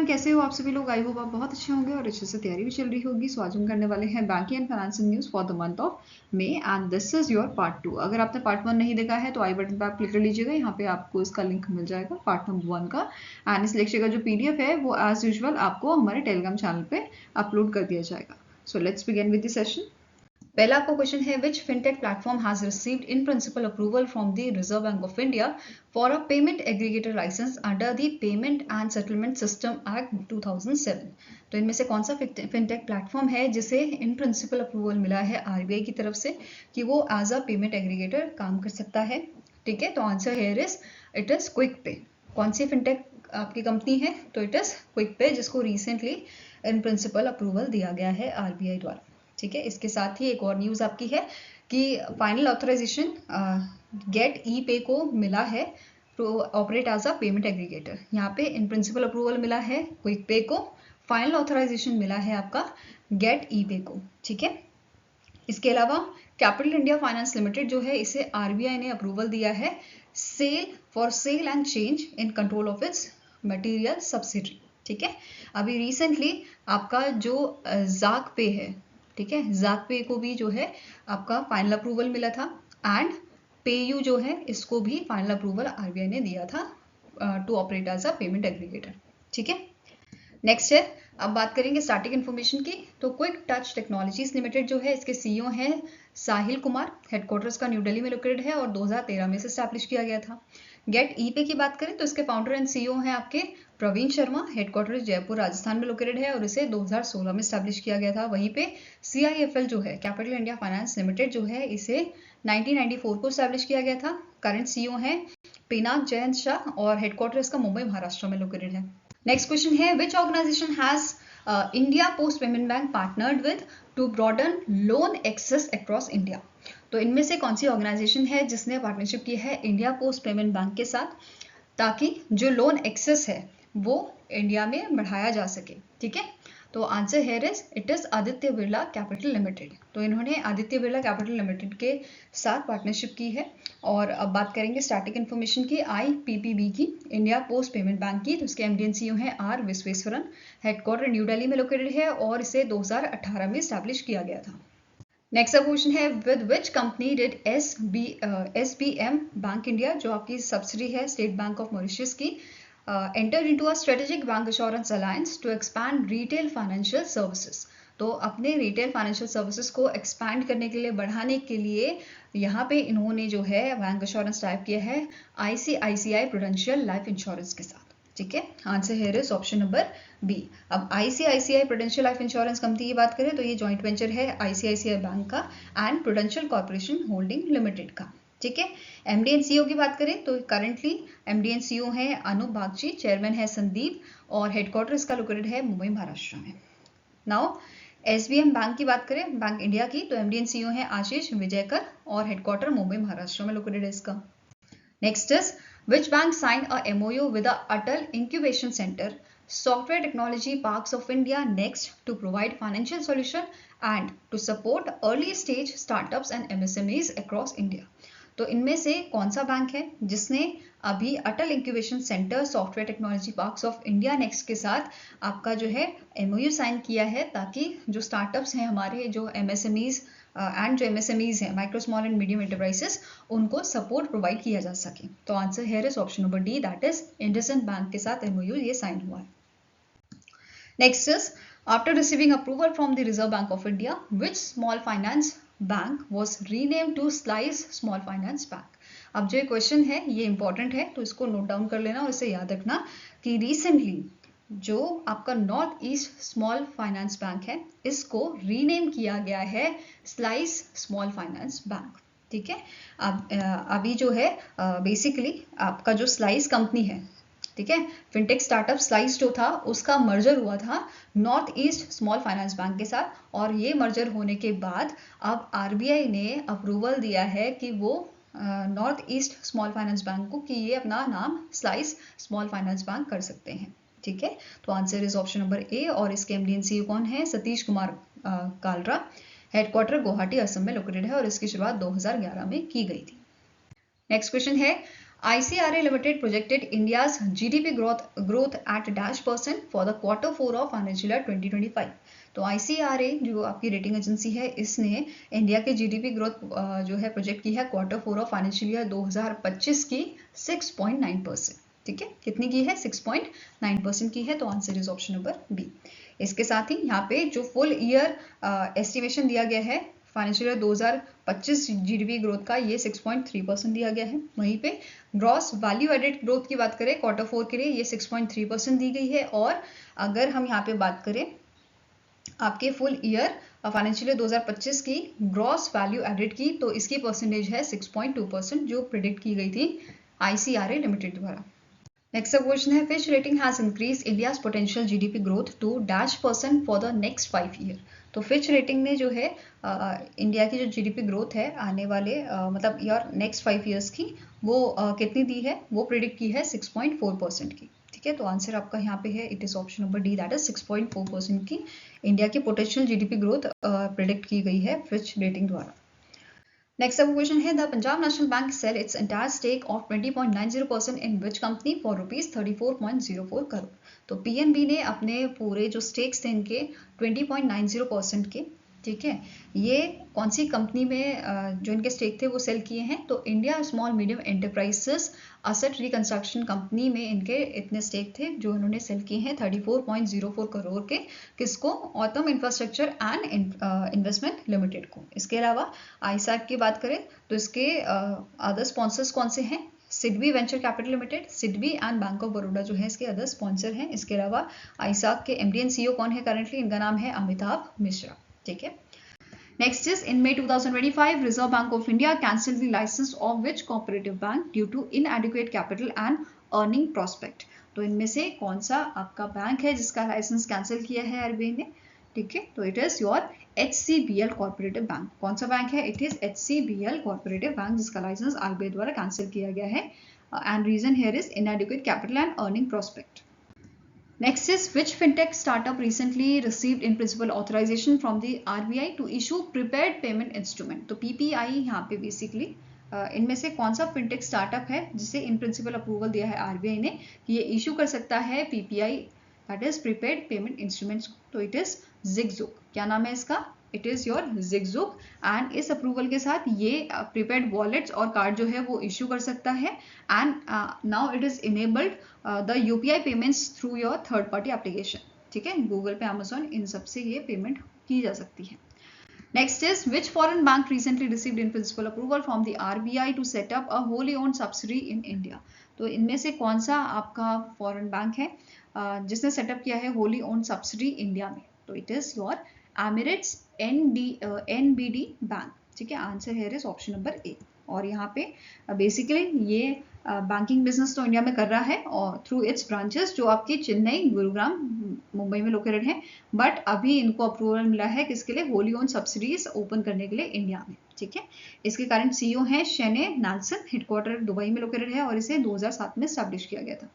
Everyone, कैसे हो आप सभी लोग? आई होप आप बहुत अच्छे होंगे और अच्छे से तैयारी भी चल रही होगी। सो आज हम करने वाले हैं banking and financial news for the month of May and this is your part 2। अगर आपने पार्ट 1 नहीं देखा है तो आई बटन पर आप क्लिक कर लीजिएगा, यहाँ पे आपको इसका लिंक मिल जाएगा पार्ट नंबर 1 का। एंड इस लेक्चर का जो PDF है वो एज यूजुअल आपको हमारे टेलीग्राम चैनल पे अपलोड कर दिया जाएगा। So let's begin with the session. पहला आपका क्वेश्चन है, which fintech platform has received in principle approval from the Reserve Bank of India for a payment aggregator licence under the payment and settlement system act 2007। तो इनमें से कौन सा fintech platform है जिसे इन प्रिंसिपल अप्रूवल मिला है RBI की तरफ से कि वो एज अ पेमेंट एग्रीगेटर काम कर सकता है? ठीक है, तो answer here is it is quick पे। कौन सी फिनटेक आपकी कंपनी है? तो इट इज क्विक पे, जिसको रिसेंटली इन प्रिंसिपल अप्रूवल दिया गया है RBI द्वारा। ठीक है, इसके साथ ही एक और न्यूज़ आपकी है कि फाइनल ऑथराइजेशन गेट ई पे को मिला है to operate as a payment aggregator. यहाँ पे इन प्रिंसिपल अप्रूवल मिला है क्विक पे को, फाइनल ऑथराइजेशन मिला है आपका गेट ई पे को। ठीक है, इसके अलावा कैपिटल इंडिया फाइनेंस लिमिटेड जो है, इसे RBI ने अप्रूवल दिया है sale and change in control of its material subsidiary. ठीक है, अभी रिसेंटली आपका जो जाक पे है, ठीक है, जाक पे को भी जो है आपका फाइनल अप्रूवल मिला था एंड पेयू जो है इसको भी फाइनल अप्रूवल RBI ने दिया था to operate as a payment aggregator. ठीक है, नेक्स्ट है, अब बात करेंगे स्टैटिक इन्फॉर्मेशन की। तो क्विक टच टेक्नोलॉजीज लिमिटेड जो है, इसके CEO हैं साहिल कुमार। हेडक्वार्टर्स का न्यू दिल्ली में लोकेटेड है और 2013 में से स्टैब्लिश किया गया था। गेट ई पे की बात करें तो इसके फाउंडर एंड CEO हैं आपके प्रवीण शर्मा। हेडक्वार्टर्स जयपुर राजस्थान में लोकेटेड है और इसे 2016 में स्टैब्लिश किया गया था। वहीं पे CIFL जो है, कैपिटल इंडिया फाइनेंस लिमिटेड जो है, इसे 1994 को स्टैब्लिश किया गया था। करंट CEO हैं पिनाक जयंत शाह और हेडक्वार्टर इसका मुंबई महाराष्ट्र में लोकेटेड है। नेक्स्ट क्वेश्चन है, which organisation has India post payment Bank partnered with to broaden loan access across India? तो इनमें से कौन सी ऑर्गेनाइजेशन है जिसने पार्टनरशिप की है इंडिया पोस्ट पेमेंट बैंक के साथ, ताकि जो लोन एक्सेस है वो इंडिया में बढ़ाया जा सके? ठीक है, तो answer here is it is Aditya Birla capital limited. तो इन्होंने आदित्य बिरला कैपिटल लिमिटेड के साथ पार्टनरशिप की है। और अब बात करेंगे स्टैटिक इन्फॉर्मेशन की, IPPB की, इंडिया पोस्ट पेमेंट बैंक की। तो इसके MD and CEO हैं R Vishweswaran. Headquarter New Delhi में लोकेटेड है और इसे 2018 में स्टैब्लिश किया गया था। नेक्स्ट क्वेश्चन है, with which company did SBM bank India, जो आपकी सब्सिडी है स्टेट बैंक ऑफ मॉरिशस की, enter into a strategic bank assurance alliance to expand retail financial services? तो अपने रिटेल फाइनेंशियल सर्विसेज को एक्सपैंड करने के लिए, बढ़ाने के लिए यहाँ पे इन्होंने जो है बैंक एश्योरेंस टाइप किया है ICICI प्रूडेंशियल लाइफ इंश्योरेंस के साथ। ठीक है, answer here is option number B। अब ICICI prudential life insurance company की बात करें तो ये जॉइंट वेंचर है ICICI बैंक का and prudential corporation holding limited का। ठीक है, MD and CEO की बात करें तो करंटली MD and CEO है अनूप बागची, चेयरमैन है संदीप और हेडक्वार्टर इसका लोकेटेड है मुंबई महाराष्ट्र में। नाउ SBM बैंक की बात करें, बैंक इंडिया की, तो MD and CEO है आशीष विजयकर और हेडक्वार्टर मुंबई महाराष्ट्र में लोकेटेड है इसका। Next is, which bank signed a MOU with the Atal Incubation Center Software Technology Parks of India Next to provide financial solution and to support early stage startups and MSMEs across India? तो इनमें से कौन सा बैंक है जिसने अभी Atal incubation centre software technology parks of India next के साथ आपका जो है MOU साइन किया है, ताकि जो स्टार्टअप्स हैं हमारे, जो MSMEs एंड जो MSMEs हैं, micro small and medium enterprises, उनको सपोर्ट प्रोवाइड किया जा सके? तो answer here is option number D, that is IndusInd bank के साथ MOU ये साइन हुआ है। Next is, after receiving approval from the Reserve Bank of India, which small finance bank was rename to Slice small finance bank? अब जो question है ये important है, तो इसको नोट डाउन कर लेना और इसे याद रखना कि रिसेंटली जो आपका north east small finance bank है, इसको रीनेम किया गया है स्लाइस स्मॉल फाइनेंस बैंक। ठीक है, अब अभी जो है बेसिकली आपका जो स्लाइस कंपनी है, ठीक है, फिनटेक स्टार्टअप स्लाइस जो था उसका मर्जर हुआ था north east small finance bank के साथ, और ये मर्जर होने के बाद अब RBI ने अप्रूवल दिया है कि वो north east small finance bank को कि ये अपना नाम स्लाइस स्मॉल फाइनेंस बैंक कर सकते हैं। ठीक है, तो answer is option number A और इसके MD and CEO कौन है? सतीश कुमार कालरा। हेडक्वार्टर गुवाहाटी असम में लोकेटेड है और इसकी शुरुआत 2011 में की गई थी। नेक्स्ट क्वेश्चन है, ICRA Limited projected India's GDP growth at -% for the Q4 of financial year 2025. तो ICRA जो आपकी रेटिंग एजेंसी है, इसने इंडिया के GDP ग्रोथ जो है प्रोजेक्ट की है Q4 ऑफ फाइनेंशियल ईयर 2025 की 6.9%। ठीक है, कितनी की है? 6.9% की है। तो answer is option number B. इसके साथ ही यहाँ पे जो फुल ईयर एस्टिमेशन दिया गया है फाइनेंशियल ईयर 2025 जीडीपी ग्रोथ का, ये 6.3% दिया गया है। वहीं पे ग्रॉस वैल्यू एडेड ग्रोथ की बात करें Q4 के लिए, ये 6.3% दी गई है। और अगर हम यहाँ पे बात करें आपके फुल ईयर फाइनेंशियल ईयर 2025 की ग्रॉस वैल्यू एडेड की, तो इसकी परसेंटेज है 6.2%, जो प्रिडिक्ट की गई थी ICRA लिमिटेड द्वारा। नेक्स्ट क्वेश्चन है, Fitch rating has increase India's potential GDP growth to -% for the next 5 year. तो फिच रेटिंग ने जो है इंडिया की जो जीडीपी ग्रोथ है आने वाले मतलब ईयर नेक्स्ट 5 ईयर्स की, वो कितनी दी है? वो प्रिडिक्ट की है 6.4% की। ठीक है, तो आंसर आपका यहाँ पे है, it is option number D, that is 6.4% की इंडिया की पोटेंशियल जीडीपी ग्रोथ प्रिडिक्ट की गई है फिच रेटिंग द्वारा। Next up question है, the Punjab National Bank sell its entire stake of 20.90% in which company for rupees 34.04 crore. तो PNB ने अपने पूरे जो स्टेक्स थे इनके 20.90% के, ठीक है, ये कौन सी कंपनी में जो इनके स्टेक थे वो सेल किए हैं? तो India small medium enterprises asset reconstruction company में इनके इतने स्टेक थे जो इन्होंने सेल किए हैं 34.04 करोड़ के। किसको? Autumn infrastructure and investment limited को। इसके अलावा आईसैक की बात करें तो इसके अदर स्पॉन्सर्स कौन से हैं? SIDBI venture capital limited, SIDBI and bank of Baroda जो है इसके अदर स्पॉन्सर हैं। इसके अलावा आईसैक के एमडी एंड सीईओ कौन है करंटली? इनका नाम है अमिताभ मिश्रा। ठीक है, next is, in May 2025 Reserve Bank of India cancel the licence of which cooperative bank due to inadequate capital and earning prospect. तो इनमें से कौन सा आपका बैंक है जिसका लाइसेंस कैंसिल किया है आरबीआई ने? ठीक है, तो it is your HCBL corporative bank. कौन सा बैंक है? It is HCBL corporative bank, जिसका लाइसेंस आरबीआई द्वारा कैंसिल किया गया है। And reason here is inadequate capital and earning prospect. Next is, which fintech startup recently received in principle authorization from the RBI to issue prepaid payment instrument? तो PPI यहाँ पे basically इनमें से कौन सा फिनटेक स्टार्टअप है जिसे इन principle approval दिया है आरबीआई ने कि ये इशू कर सकता है PPI, that is prepaid payment instruments. तो इट इज ZigZoom। क्या नाम है इसका? It is your ZigZoom। And इस अप्रूवल के साथ ये प्रीपेड वॉलेट्स और कार्ड जो है वो इशू कर सकता है। And now it is enabled the UPI payments through your third party application. ठीक है, गूगल पे, अमेजोन, इन सबसे ये पेमेंट की जा सकती है। Next is, which foreign bank recently received in principle approval from the RBI to set up a wholly owned subsidiary in India? तो इनमें से कौन सा आपका फॉरेन बैंक है जिसने सेटअप किया है होली ओन्ड सब्सिडी इंडिया में? तो it is your Emirates NBD bank. ठीक है, answer here is option number A. और यहाँ पे बेसिकली ये बैंकिंग बिजनेस तो इंडिया में कर रहा है और थ्रू इट्स ब्रांचेस जो आपकी चेन्नई, गुरुग्राम, मुंबई में लोकेटेड है। बट अभी इनको अप्रूवल मिला है किसके लिए? होली ओन सब्सिडीज ओपन करने के लिए इंडिया में। ठीक है, इसके करंट CEO हैं शेने नाल्सन, हेडक्वार्टर दुबई में लोकेटेड है और इसे 2007 में स्टैब्लिश किया गया था।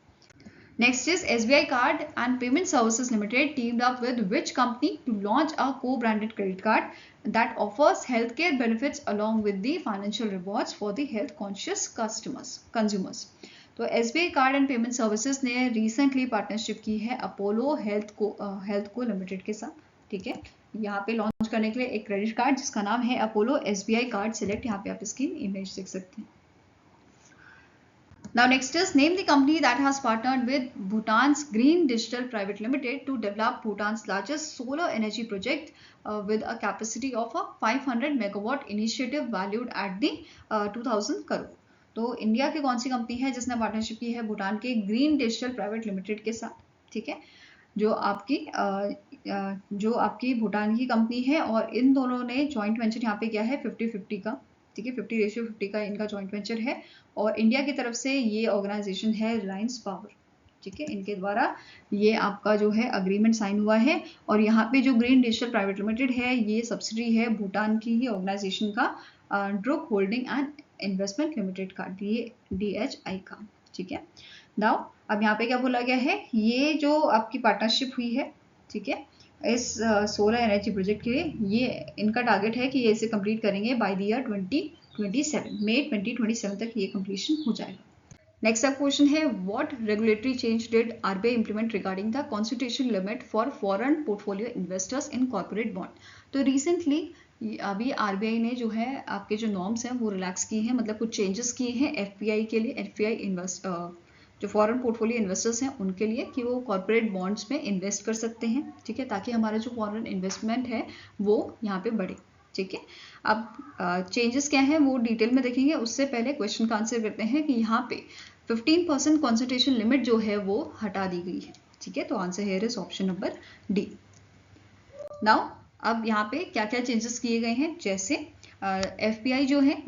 Next is, SBI Card and Payment Services Limited teamed up with which company to launch a co-branded credit card that offers healthcare benefits along with the financial rewards for the health conscious consumers. तो SBI Card and Payment Services ने recently partnership की है Apollo health को limited के साथ। ठीक है, यहाँ पे लॉन्च करने के लिए एक क्रेडिट कार्ड जिसका नाम है अपोलो SBI कार्ड सेलेक्ट। यहाँ पे आप इसकी इमेज देख सकते हैं। Now next is, name the company that has partnered with Bhutan's Green Digital Private Limited to develop Bhutan's largest solar energy project with a capacity of a 500 megawatt initiative valued at the 2000 crore। तो India की कौन सी company है जिसने partnership की है भूटान के green digital private limited के साथ? ठीक है, जो आपकी भूटान की कंपनी है और इन दोनों ने जॉइंट वेंचर यहाँ पे किया है 50-50 का। ठीक है, 50:50 का इनका जॉइंट वेंचर है और इंडिया की तरफ से ये ऑर्गेनाइजेशन है रिलायंस पावर। ठीक है, इनके द्वारा ये आपका जो है अग्रीमेंट साइन हुआ है। और यहाँ पे जो ग्रीन डिजिटल प्राइवेट लिमिटेड है ये सब्सिडी है भूटान की ही ऑर्गेनाइजेशन का Druk holding and investment limited का, DHI का। ठीक है, नाउ अब यहाँ पे क्या बोला गया है, ये जो आपकी पार्टनरशिप हुई है, ठीक है, इस सोलर एनर्जी प्रोजेक्ट के लिए, ये इनका टारगेट है कि ये इसे कंप्लीट करेंगे बाय द ईयर 2027, May 2027 तक ये कंप्लीशन हो जाएगा। नेक्स्ट अब क्वेश्चन है what regulatory change did RBI implement regarding the constitution limit for foreign portfolio investors in corporate bond. तो रिसेंटली अभी आरबीआई ने जो है आपके जो नॉर्म्स हैं वो रिलैक्स किए हैं, मतलब कुछ चेंजेस किए हैं एफपीआई के लिए, एफपीआई जो फॉरेन पोर्टफोलियो इन्वेस्टर्स हैं उनके लिए कि वो कॉर्पोरेट बॉन्ड्स में इन्वेस्ट कर सकते हैं, ठीक है, ताकि हमारा जो फॉरेन इन्वेस्टमेंट है वो यहाँ पे बढ़े, ठीक है। अब चेंजेस क्या है वो डिटेल में देखेंगे, उससे पहले क्वेश्चन का आंसर करते हैं कि यहाँ पे 15% कॉन्सेंट्रेशन लिमिट जो है वो हटा दी गई है, ठीक है। तो answer here is option number D. Now अब यहाँ पे क्या क्या चेंजेस किए गए हैं, जैसे एफपीआई जो है,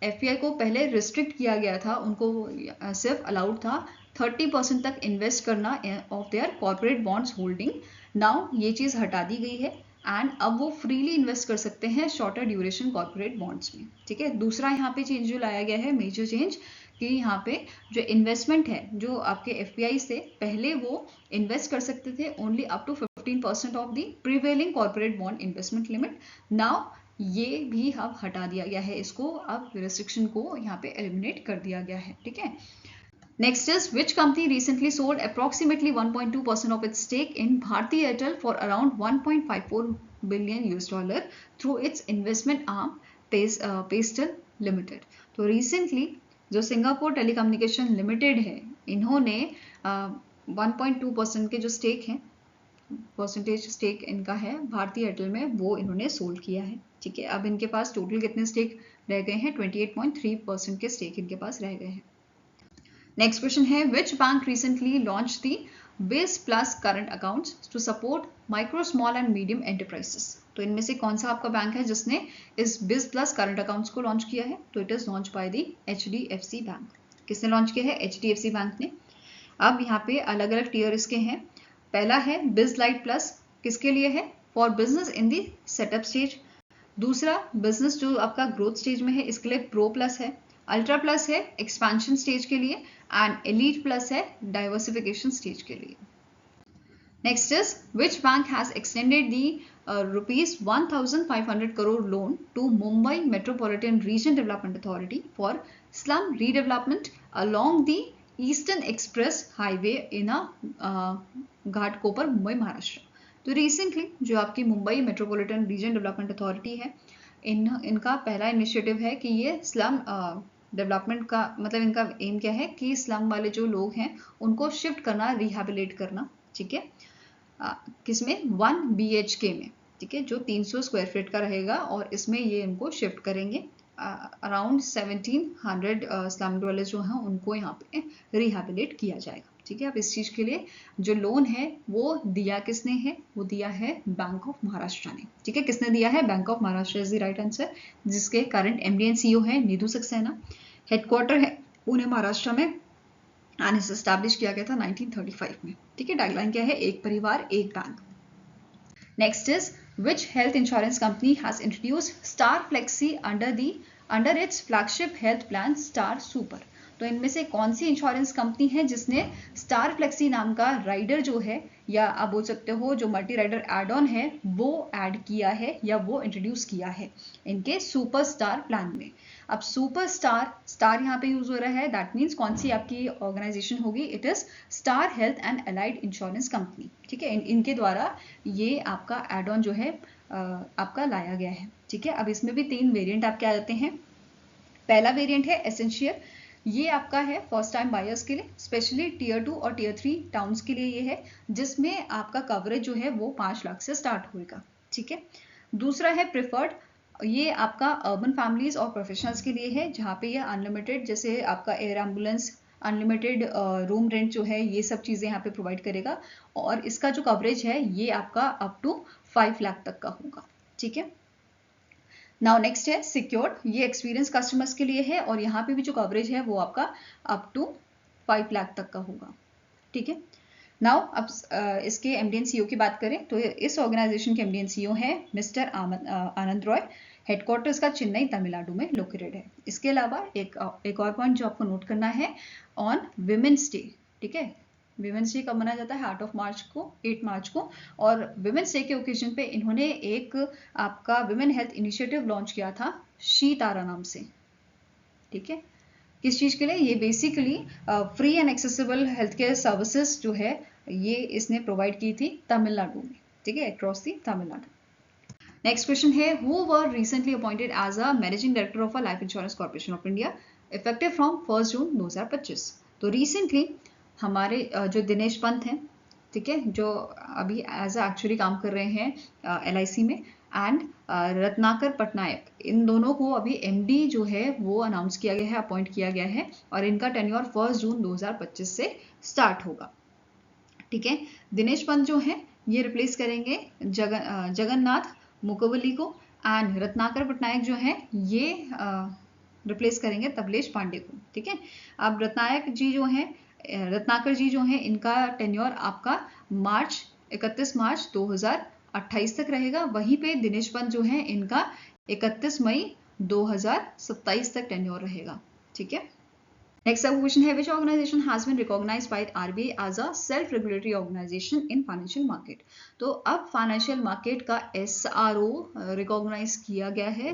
एफपीआई को पहले रिस्ट्रिक्ट किया गया था, उनको सिर्फ अलाउड था 30% तक इन्वेस्ट करना of their corporate bonds holding. Now ये चीज़ हटा दी गई है एंड अब वो फ्रीली इन्वेस्ट कर सकते हैं शॉर्टर ड्यूरेशन कॉर्पोरेट बॉन्ड्स में, ठीक है। दूसरा यहाँ पे चेंज जो लाया गया है, मेजर चेंज, कि यहाँ पे जो इन्वेस्टमेंट है जो आपके एफपीआई से पहले वो इन्वेस्ट कर सकते थे only up to 15% of the prevailing corporate bond investment limit. Now ये भी अब हटा दिया गया है, इसको अब रिस्ट्रिक्शन को यहाँ पे एलिमिनेट कर दिया गया है, ठीक है। Next is which company recently sold approximately 1.2% of its stake in Bharti Airtel for around 1.54 billion US dollar through its investment arm Pastel Limited। तो recently जो सिंगापुर टेलीकम्युनिकेशन लिमिटेड है, इन्होंने 1.2% के जो स्टेक है, परसेंटेज स्टेक इनका है Bharti Airtel में, वो इन्होंने सोल्ड किया है, ठीक है। अब इनके पास टोटल कितने स्टेक रह गए हैं, 28.3% के स्टेक इनके पास रह गए हैं। नेक्स्ट क्वेश्चन है which bank recently launch the biz plus current accounts to support micro small and medium enterprises. तो इनमें से कौन सा आपका बैंक है जिसने इस बिज प्लस करंट अकाउंट्स को लॉन्च किया है, तो it is launch by the HDFC bank. किसने लॉन्च किया है, एचडीएफसी बैंक ने। अब यहाँ पे अलग अलग टीयर इसके हैं। पहला है बिज लाइट प्लस, किसके लिए है, for business in the setup stage. दूसरा बिजनेस जो आपका ग्रोथ स्टेज में है, इसके लिए प्रो प्लस है। अल्ट्रा प्लस है एक्सपेंशन स्टेज के लिए, एंड एलीट प्लस है डाइवर्सिफिकेशन स्टेज के लिए। Next is which bank has extended the rupees 1500 crore loan to Mumbai metropolitan region development authority for slum redevelopment along the eastern express highway in Ghatkopar, Mumbai, Maharashtra. तो recently जो आपकी Mumbai metropolitan region development authority है, इनका पहला initiative है कि ये स्लम डेवलपमेंट का, मतलब इनका एम क्या है कि स्लम वाले जो लोग हैं उनको शिफ्ट करना, रिहैबिलिट करना, ठीक है, किसमें 1 BHK में, ठीक है, जो 300 स्क्वायर फीट का रहेगा, और इसमें ये इनको शिफ्ट करेंगे। अराउंड 1700 स्लम डवेलर्स जो हैं उनको यहाँ पे रिहैबिलिट किया जाएगा, ठीक है। अब इस चीज़ के लिए जो लोन है वो दिया किसने है, वो दिया है बैंक ऑफ महाराष्ट्र ने, ठीक है। किसने दिया है, bank of Maharashtra is the right answer, जिसके करंट एमडी एंड सीईओ है नीधू सक्सेना। हेडक्वार्टर है पुणे, महाराष्ट्र में, एंड इसे एस्टैब्लिश किया गया था 1935 में, ठीक है। टैगलाइन क्या है, एक परिवार एक bank. Next is which health insurance company has introduced star flexi under its flagship health plan star super. तो इनमें से कौन सी इंश्योरेंस कंपनी है जिसने स्टार फ्लेक्सी नाम का राइडर जो है, या आप बोल सकते हो जो मल्टी राइडर एड ऑन है, वो ऐड किया है या वो इंट्रोड्यूस किया है इनके सुपर स्टार प्लान में। अब सुपर स्टार यहाँ पे यूज हो रहा है, दैट मीन्स कौन सी आपकी ऑर्गेनाइजेशन होगी, it is star health and allied insurance company, ठीक है। इनके द्वारा ये आपका एड ऑन जो है आपका लाया गया है, ठीक है। अब इसमें भी 3 वेरिएंट आपके आ जाते हैं। पहला वेरिएंट है एसेंशियल, ये आपका है फर्स्ट टाइम बायर्स के लिए, स्पेशली टियर 2 और टियर 3 टाउन्स के लिए ये है, जिसमें आपका कवरेज जो है वो 5 लाख से स्टार्ट होगा, ठीक है। दूसरा है प्रिफर्ड, ये आपका अर्बन फैमिलीज और प्रोफेशनल्स के लिए है, जहाँ पे ये अनलिमिटेड, जैसे आपका air ambulance, unlimited room rent जो है, ये सब चीज़ें यहाँ पे प्रोवाइड करेगा, और इसका जो कवरेज है ये आपका अप टू 5 लाख तक का होगा, ठीक है। नाउ नेक्स्ट है सिक्योर्ड, ये एक्सपीरियंस कस्टमर्स के लिए है, और यहाँ पे भी जो कवरेज है वो आपका अप टू 5 लाख तक का होगा, ठीक है। नाउ अब इसके एमडी एंड सीईओ की बात करें तो इस ऑर्गेनाइजेशन के एमडी एंड सीईओ है मिस्टर आनंद रॉय। हेडक्वार्टर इसका चेन्नई, तमिलनाडु में लोकेटेड है। इसके अलावा एक और पॉइंट जो आपको नोट करना है, ऑन विमेंस डे, ठीक है, विमेंस डे कब मनाया जाता है, 8 मार्च को, 8 मार्च को, और विमेंस डे के ओकेजन पे इन्होंने एक आपका विमेन हेल्थ इनिशिएटिव लॉन्च किया था शी तारा नाम से, ठीक है। किस चीज़ के लिए? ये basically free and accessible health care services जो है ये इसने प्रोवाइड की थी तमिलनाडु में, ठीक है, across the Tamil Nadu. Next question है, who were recently appointed as a managing director of a Life Insurance Corporation of India effective from 1 June 2025। तो रिसेंटली हमारे जो दिनेश पंत हैं, ठीक है, जो अभी एज अ एक्चुअली काम कर रहे हैं LIC में, एंड रत्नाकर पटनायक, इन दोनों को अभी MD जो है वो अनाउंस किया गया है, अपॉइंट किया गया है, और इनका टेन्योर 1 जून 2025 से स्टार्ट होगा, ठीक है। दिनेश पंत जो है ये रिप्लेस करेंगे जगन्नाथ मुकोवली को, एंड रत्नाकर पटनायक जो है ये रिप्लेस करेंगे तबलेश पांडे को, ठीक है। अब रत्नाकर जी जो हैं इनका टेन्योर आपका 31 मार्च 2028 तक रहेगा। वहीं पे दिनेश पंत जो है इनका 31 मई 2027 तक टेन्योर रहेगा, ठीक है। नेक्स्ट अब क्वेश्चन है, which organisation has been recognised by RBI as a self regulatory organisation in financial market. तो अब फाइनेंशियल मार्केट का SRO रिकॉग्नाइज किया गया है,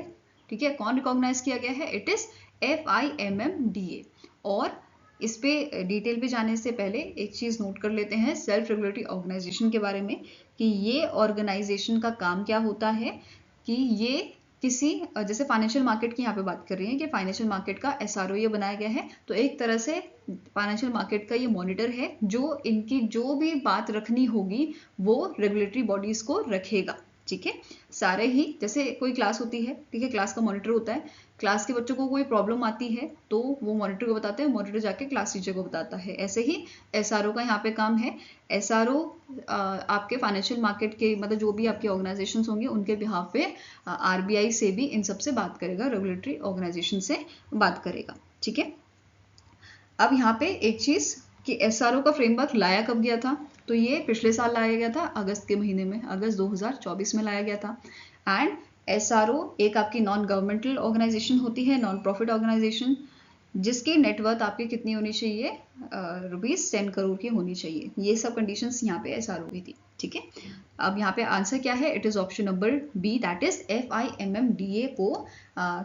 ठीक है। कौन रिकॉग्नाइज किया गया है? It is FIMMDA। और इस पे डिटेल पे जाने से पहले एक चीज नोट कर लेते हैं सेल्फ रेगुलेटरी ऑर्गेनाइजेशन के बारे में, कि ये ऑर्गेनाइजेशन का काम क्या होता है, कि ये किसी, जैसे फाइनेंशियल मार्केट की यहाँ पे बात कर रही है कि फाइनेंशियल मार्केट का SRO ये बनाया गया है, तो एक तरह से फाइनेंशियल मार्केट का ये मॉनिटर है जो इनकी जो भी बात रखनी होगी वो रेगुलेटरी बॉडीज को रखेगा, ठीक है। सारे ही, जैसे कोई क्लास होती है, ठीक है, क्लास का मॉनिटर होता है, क्लास के बच्चों को कोई प्रॉब्लम आती है तो वो मॉनिटर को बताते हैं, मॉनिटर जाके क्लास टीचर को बताता है। ऐसे ही SRO का यहाँ पे काम है। SRO आपके फाइनेंशियल मार्केट के, मतलब जो भी आपके ऑर्गेनाइजेशंस होंगे उनके बिहाफ पे RBI से भी इन सबसे बात करेगा, रेगुलेटरी ऑर्गेनाइजेशन से बात करेगा, ठीक है। अब यहाँ पे एक चीज कि SRO का फ्रेमवर्क लाया कब गया था? तो ये पिछले साल लाया गया था, अगस्त के महीने में, अगस्त 2024 में लाया गया था। एंड SRO एक आपकी नॉन गवर्नमेंटल ऑर्गेनाइजेशन होती है, नॉन प्रॉफिट ऑर्गेनाइजेशन, जिसकी नेटवर्थ आपकी कितनी होनी चाहिए? ₹10 करोड़ की होनी चाहिए। ये सब कंडीशंस यहाँ पे SRO की थी, ठीक है। अब यहाँ पे आंसर क्या है? It is option number B, that is FIMMDA को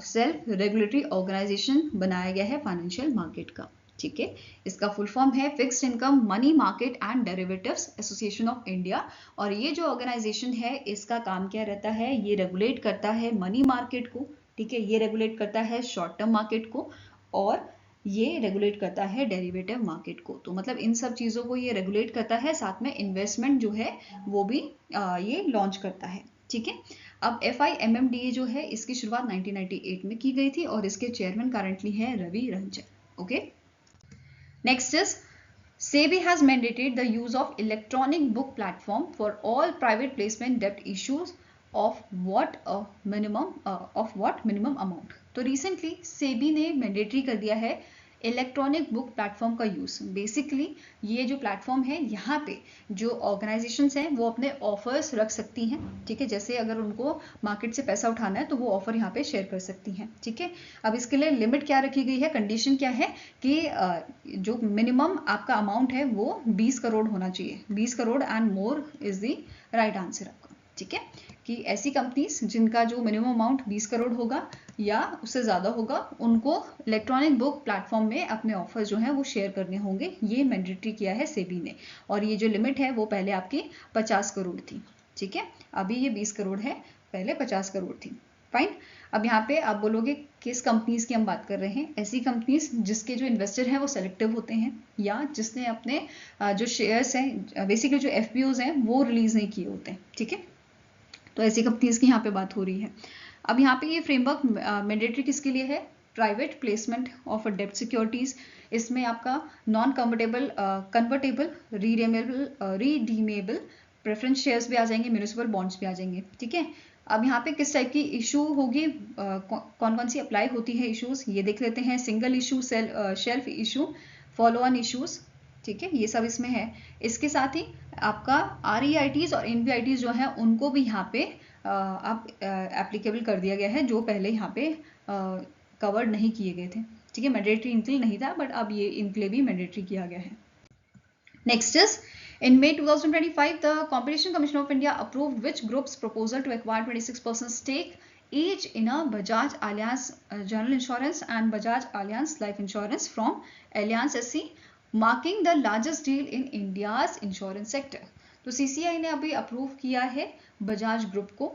सेल्फ रेगुलेटरी ऑर्गेनाइजेशन बनाया गया है फाइनेंशियल मार्केट का, ठीक है। इसका फुल फॉर्म है fixed income money market and derivatives association of India. और ये जो ऑर्गेनाइजेशन है इसका काम क्या रहता है? ये रेगुलेट करता है मनी मार्केट को, ठीक है, ये रेगुलेट करता है शॉर्ट टर्म मार्केट को, और ये रेगुलेट करता है डेरिवेटिव मार्केट को। तो मतलब इन सब चीज़ों को ये रेगुलेट करता है, साथ में इन्वेस्टमेंट जो है वो भी ये लॉन्च करता है, ठीक है। अब FIMMDA जो है इसकी शुरुआत 1998 में की गई थी और इसके चेयरमैन करंटली हैं Ravi Ranjan, okay. Next is, SEBI has mandated the use of electronic book platform for all private placement debt issues of what minimum amount। तो recently SEBI ने mandatory कर दिया है इलेक्ट्रॉनिक बुक प्लेटफॉर्म का यूज। बेसिकली ये जो platform है यहाँ पे जो ऑर्गेनाइजेशंस हैं वो अपने ऑफर्स रख सकती हैं, ठीक है। जैसे अगर उनको मार्केट से पैसा उठाना है तो वो ऑफर यहाँ पे शेयर कर सकती हैं, ठीक है। अब इसके लिए लिमिट क्या रखी गई है, कंडीशन क्या है कि जो मिनिमम आपका अमाउंट है वो 20 करोड़ होना चाहिए। 20 crore and more is the right answer आपका, ठीक है। कि ऐसी कंपनीज जिनका जो मिनिमम अमाउंट 20 करोड़ होगा या उससे ज़्यादा होगा उनको इलेक्ट्रॉनिक बुक प्लेटफॉर्म में अपने ऑफर जो है वो शेयर करने होंगे। ये मैंडेटरी किया है सेबी ने। और ये जो लिमिट है वो पहले आपकी 50 करोड़ थी, ठीक है। अभी ये 20 करोड़ है, पहले 50 करोड़ थी, फाइन। अब यहाँ पे आप बोलोगे किस कंपनीज की हम बात कर रहे हैं? ऐसी कंपनीज जिसके जो इन्वेस्टर हैं वो सेलेक्टिव होते हैं या जिसने अपने जो शेयर्स हैं, बेसिकली जो FPOs हैं वो रिलीज नहीं किए होते हैं, ठीक है। तो ऐसी कंपनीज की यहाँ पे बात हो रही है। अब यहाँ पे ये फ्रेमवर्क मैंडेटरी किसके लिए है? प्राइवेट प्लेसमेंट ऑफ डेब्ट सिक्योरिटीज। इसमें आपका non convertible redeemable preference shares भी आ जाएंगे, म्यूनिसिपल बॉन्ड्स भी आ जाएंगे, ठीक है। अब यहाँ पे किस टाइप की इशू होगी, कौन कौन सी अप्लाई होती है इशूज, ये देख लेते हैं। Single issue, shelf issue, follow on issues, ठीक है, ये सब इसमें है। इसके साथ ही आपका REITs और NBITs जो है उनको भी यहाँ पे आप एप्लीकेबल कर दिया गया है, जो पहले यहाँ पे कवर्ड नहीं किए गए थे, ठीक है। मैंडेटरी इनके लिए नहीं था बट अब ये इनके लिए भी मैंडेटरी किया गया है। Next is, in May 2025 the Competition Commission of India approved which group's proposal to acquire 26% stake each in a Bajaj Allianz General Insurance and Bajaj Allianz Life Insurance from Allianz SC, marking the largest deal in India's insurance sector. तो CCI ने अभी approve किया है Bajaj group को,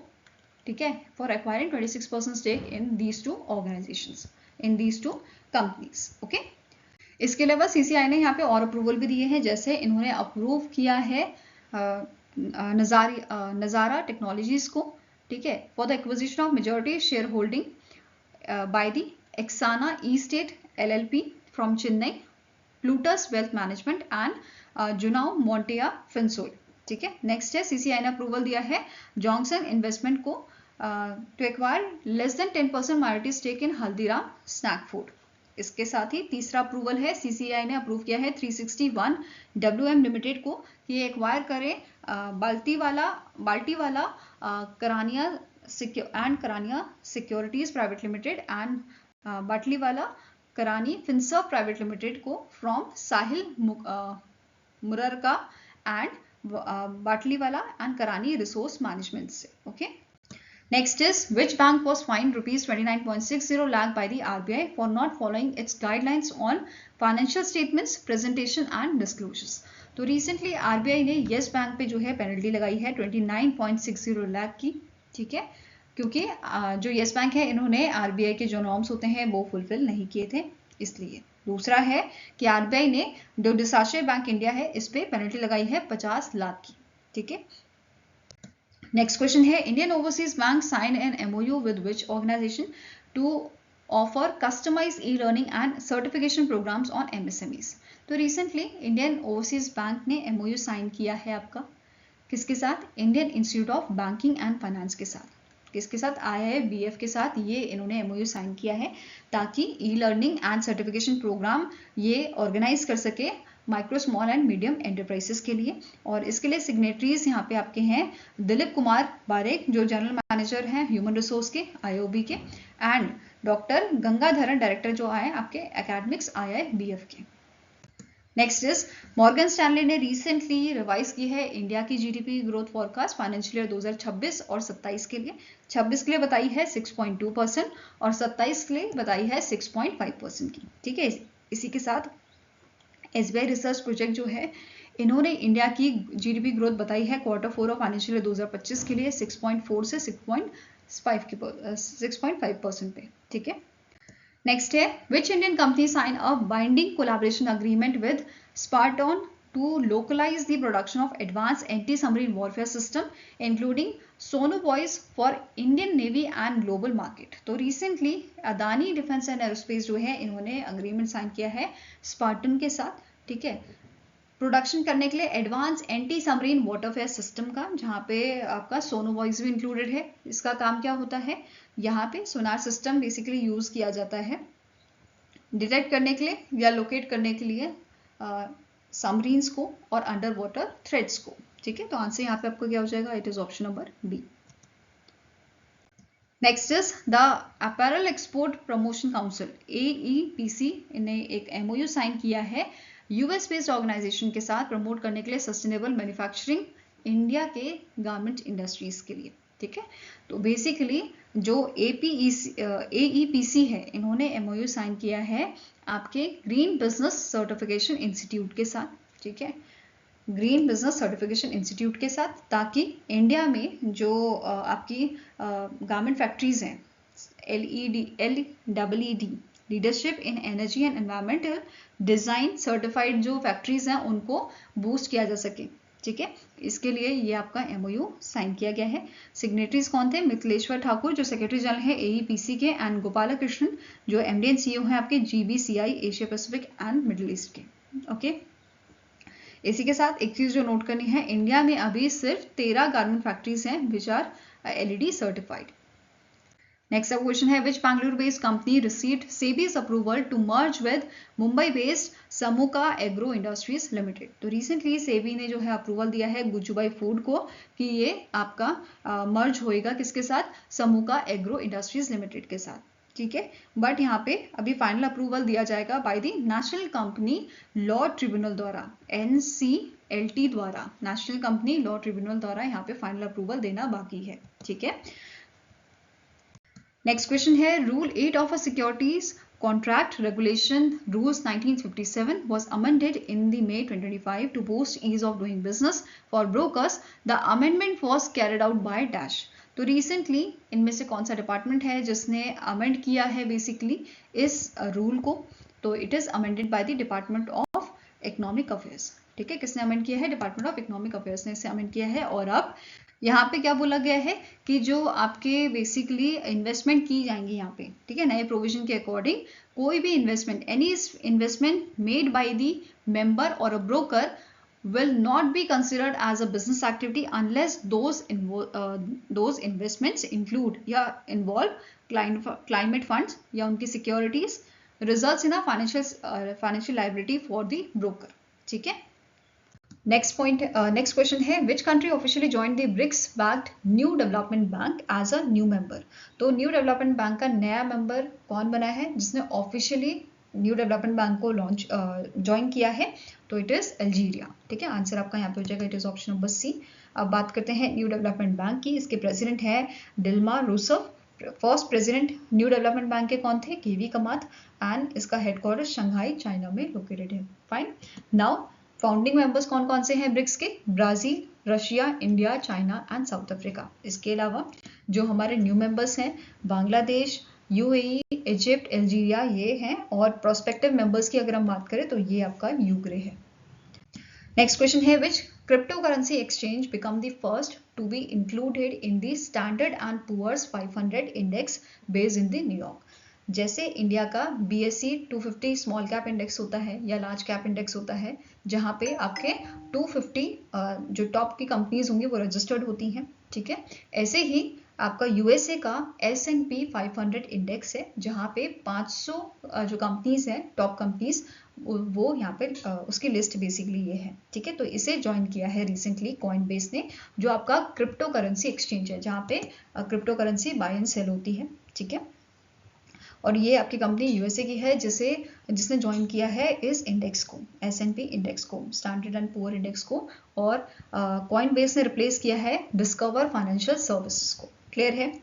ठीक है, for acquiring 26% stake in these two organisations, in these two companies. Okay, इसके अलावा CCI ने यहाँ पे और अप्रूवल भी दिए हैं, जैसे इन्होंने अप्रूव किया है नज़ारा टेक्नोलॉजीज को, ठीक है, for the acquisition of majority share holding by the Exana e state LLP from Chennai, Plutus wealth management and Junao Monteya Finsol. ठीक है, नेक्स्ट है CCI ने अप्रूवल दिया है जॉनसन इन्वेस्टमेंट को to acquire less than 10% minority stake in Haldiram snack food. इसके साथ ही तीसरा अप्रूवल है, CCI ने अप्रूव किया है 361 WM लिमिटेड को कि ये एक्वायर करें Baltiwala Karania securities private limited and Batliwala Karani finserv private limited को from Sahil Murarka and Batliwala and Karani resource management से. Okay, next is which bank was fined rupees 29.60 lakh by the RBI for not following its guidelines on financial statements presentation and disclosures. तो recently RBI ने yes bank पे जो है penalty लगाई है 29.60 लाख की, ठीक है, क्योंकि जो yes बैंक है इन्होंने RBI के जो नॉर्म्स होते हैं वो फुलफिल नहीं किए थे, इसलिए. दूसरा है कि RBI ने जो डिसास्टर बैंक इंडिया है इस पे पेनल्टी लगाई है 50 लाख की, ठीक है. नेक्स्ट क्वेश्चन है Indian overseas bank sign an MOU with which organisation to offer customise e-learning and certification programmes on MSMEs. तो रिसेंटली इंडियन ओवरसीज बैंक ने MOU साइन किया है आपका किसके साथ? Indian institute of banking and finance के साथ. किसके साथ? IIBF के साथ ये इन्होंने MOU साइन किया है ताकि ई-लर्निंग एंड सर्टिफिकेशन प्रोग्राम ये ऑर्गेनाइज कर सके micro small and medium enterprises के लिए. और इसके लिए सिग्नेटरीज यहाँ पे आपके हैं दिलीप कुमार बारेक जो जनरल मैनेजर हैं ह्यूमन रिसोर्स के IOB के, एंड डॉक्टर गंगाधरन डायरेक्टर जो आए आपके एकेडमिक्स IIBF के. नेक्स्ट इज मॉर्गन स्टैनली ने रिसेंटली रिवाइज की है इंडिया की GDP growth forecast financial year 2026 और 27 के लिए. 26 के लिए बताई है 6.2% और 27 के लिए बताई है 6.5% की, ठीक है. इसी के साथ SBI रिसर्च प्रोजेक्ट जो है इन्होंने इंडिया की GDP ग्रोथ बताई है Q4 ऑफ फाइनेंशियल ईयर 2025 के लिए 6.4 से 6.5% पे, ठीक है. नेक्स्ट है which Indian company sign a binding collaboration agreement with Spartan to localise the production of advance anti submarine warfare system including sonobuoys for Indian navy and global market. तो recently Adani defence and aerospace जो है इन्होंने agreement sign किया है Spartan के साथ, ठीक है, प्रोडक्शन करने के लिए advance anti submarine warfare system का, जहाँ पे आपका सोनोबॉयज भी इंक्लूडेड है. इसका काम क्या होता है? यहाँ पे सोनार सिस्टम बेसिकली यूज किया जाता है डिटेक्ट करने के लिए या लोकेट करने के लिए सबमरीन्स को और अंडर वाटर थ्रेड्स को, ठीक है. तो आंसर यहाँ पे आपको क्या हो जाएगा? It is option number B. Next is the apparel export promotion council AEPC ने एक MOU साइन किया है US बेस्ड ऑर्गेनाइजेशन के साथ प्रमोट करने के लिए सस्टेनेबल मैन्युफैक्चरिंग इंडिया के गारमेंट इंडस्ट्रीज के लिए, ठीक है. तो बेसिकली जो AEPC है इन्होंने MOU साइन किया है आपके ग्रीन बिजनेस सर्टिफिकेशन इंस्टीट्यूट के साथ, ठीक है, ग्रीन बिजनेस सर्टिफिकेशन इंस्टीट्यूट के साथ, ताकि इंडिया में जो आपकी गारमेंट फैक्ट्रीज हैं LEED leadership in energy and environmental design certified जो फैक्ट्रीज हैं उनको बूस्ट किया जा सके, ठीक है. इसके लिए ये आपका MOU साइन किया गया है. सिग्नेटरीज कौन थे? मिथिलेश्वर ठाकुर जो सेक्रेटरी जनरल है AEPC के, एंड गोपाला कृष्णन जो MD एंड CEO हैं आपके GBCI Asia Pacific and middle east के, ओके. इसी के साथ एक चीज जो नोट करनी है, इंडिया में अभी सिर्फ 13 गारमेंट फैक्ट्रीज हैं which are LED certified. Next question है which Bangalore based company received SEBI's approval to merge with Mumbai based Samuka agro industries limited. तो रिसेंटली SEBI ने जो है अप्रूवल दिया है गुजुबाई फूड को कि ये आपका मर्ज होएगा किसके साथ? समूका एग्रो इंडस्ट्रीज लिमिटेड के साथ, ठीक है. बट यहाँ पे अभी फाइनल अप्रूवल दिया जाएगा by the national company law tribunal द्वारा, NCLT द्वारा, नेशनल कंपनी लॉ ट्रिब्यूनल द्वारा यहाँ पे फाइनल अप्रूवल देना बाकी है, ठीक है. नेक्स्ट क्वेश्चन है, rule 8 of a securities Contract Regulation Rules 1957 was amended in the May 2025 to boost ease of doing business for brokers. The amendment was carried out by Dash. तो recently इनमें से कौन सा डिपार्टमेंट है जिसने amend किया है बेसिकली इस रूल को? तो it is amended by the department of economic affairs. ठीक है, किसने अमेंड किया है? डिपार्टमेंट ऑफ इकोनॉमिक अफेयर्स ने इसे अमेंड किया है। और अब यहाँ पे क्या बोला गया है कि जो आपके बेसिकली इन्वेस्टमेंट की जाएंगी यहाँ पे, ठीक है, नए प्रोविजन के अकॉर्डिंग कोई भी investment, any investment made by the member or a broker will not be considered as a business activity unless those investments include या involve climate funds या उनकी securities results in a financial liability for the broker। ठीक है, next point, next question है, which country officially join the BRICS backed new development bank as a new member? तो new development bank का नया member कौन बना है जिसने ऑफिशियली न्यू डेवलपमेंट बैंक को लॉन्च ज्वाइन किया है? तो इट इज अल्जीरिया। ठीक है, आंसर आपका यहाँ पे हो जाएगा, it is option number C. अब बात करते हैं न्यू डेवलपमेंट बैंक की। इसके प्रेसिडेंट है Dilma Rousseff. First president new development bank के कौन थे? केवी कमात। एंड इसका हेडक्वार्टर शंघाई चाइना में लोकेटेड है। फाइन। नाउ फाउंडिंग मेंबर्स कौन कौन से हैं ब्रिक्स के? Brazil, Russia, India, China and South Africa. इसके अलावा जो हमारे न्यू मेंबर्स हैं, बांग्लादेश, यूएई, इजिप्ट, अल्जीरिया, ये हैं। और प्रोस्पेक्टिव मेंबर्स की अगर हम बात करें तो ये आपका यूक्रे है। नेक्स्ट क्वेश्चन है, which crypto currency exchange become the first to be included in the Standard and Poor's 500 index based in the New York? जैसे इंडिया का BSE 250 स्मॉल कैप इंडेक्स होता है या लार्ज कैप इंडेक्स होता है, जहाँ पे आपके 250 जो टॉप की कंपनीज होंगी वो रजिस्टर्ड होती हैं। ठीक है, ऐसे ही आपका USA का S&P 500 इंडेक्स है, जहाँ पे 500 जो कंपनीज हैं, टॉप कंपनीज, वो यहाँ पे उसकी लिस्ट बेसिकली ये है। ठीक है, तो इसे ज्वाइन किया है रिसेंटली कॉइनबेस ने, जो आपका क्रिप्टो करेंसी एक्सचेंज है, जहाँ पे crypto currency buy and sale होती है। ठीक है, और ये आपकी कंपनी USA की है जिसने ज्वाइन किया है इस इंडेक्स को, S&P इंडेक्स को, स्टैंडर्ड एंड पुअर इंडेक्स को। और कॉइनबेस ने रिप्लेस किया है डिस्कवर फाइनेंशियल सर्विसेज को। क्लियर है?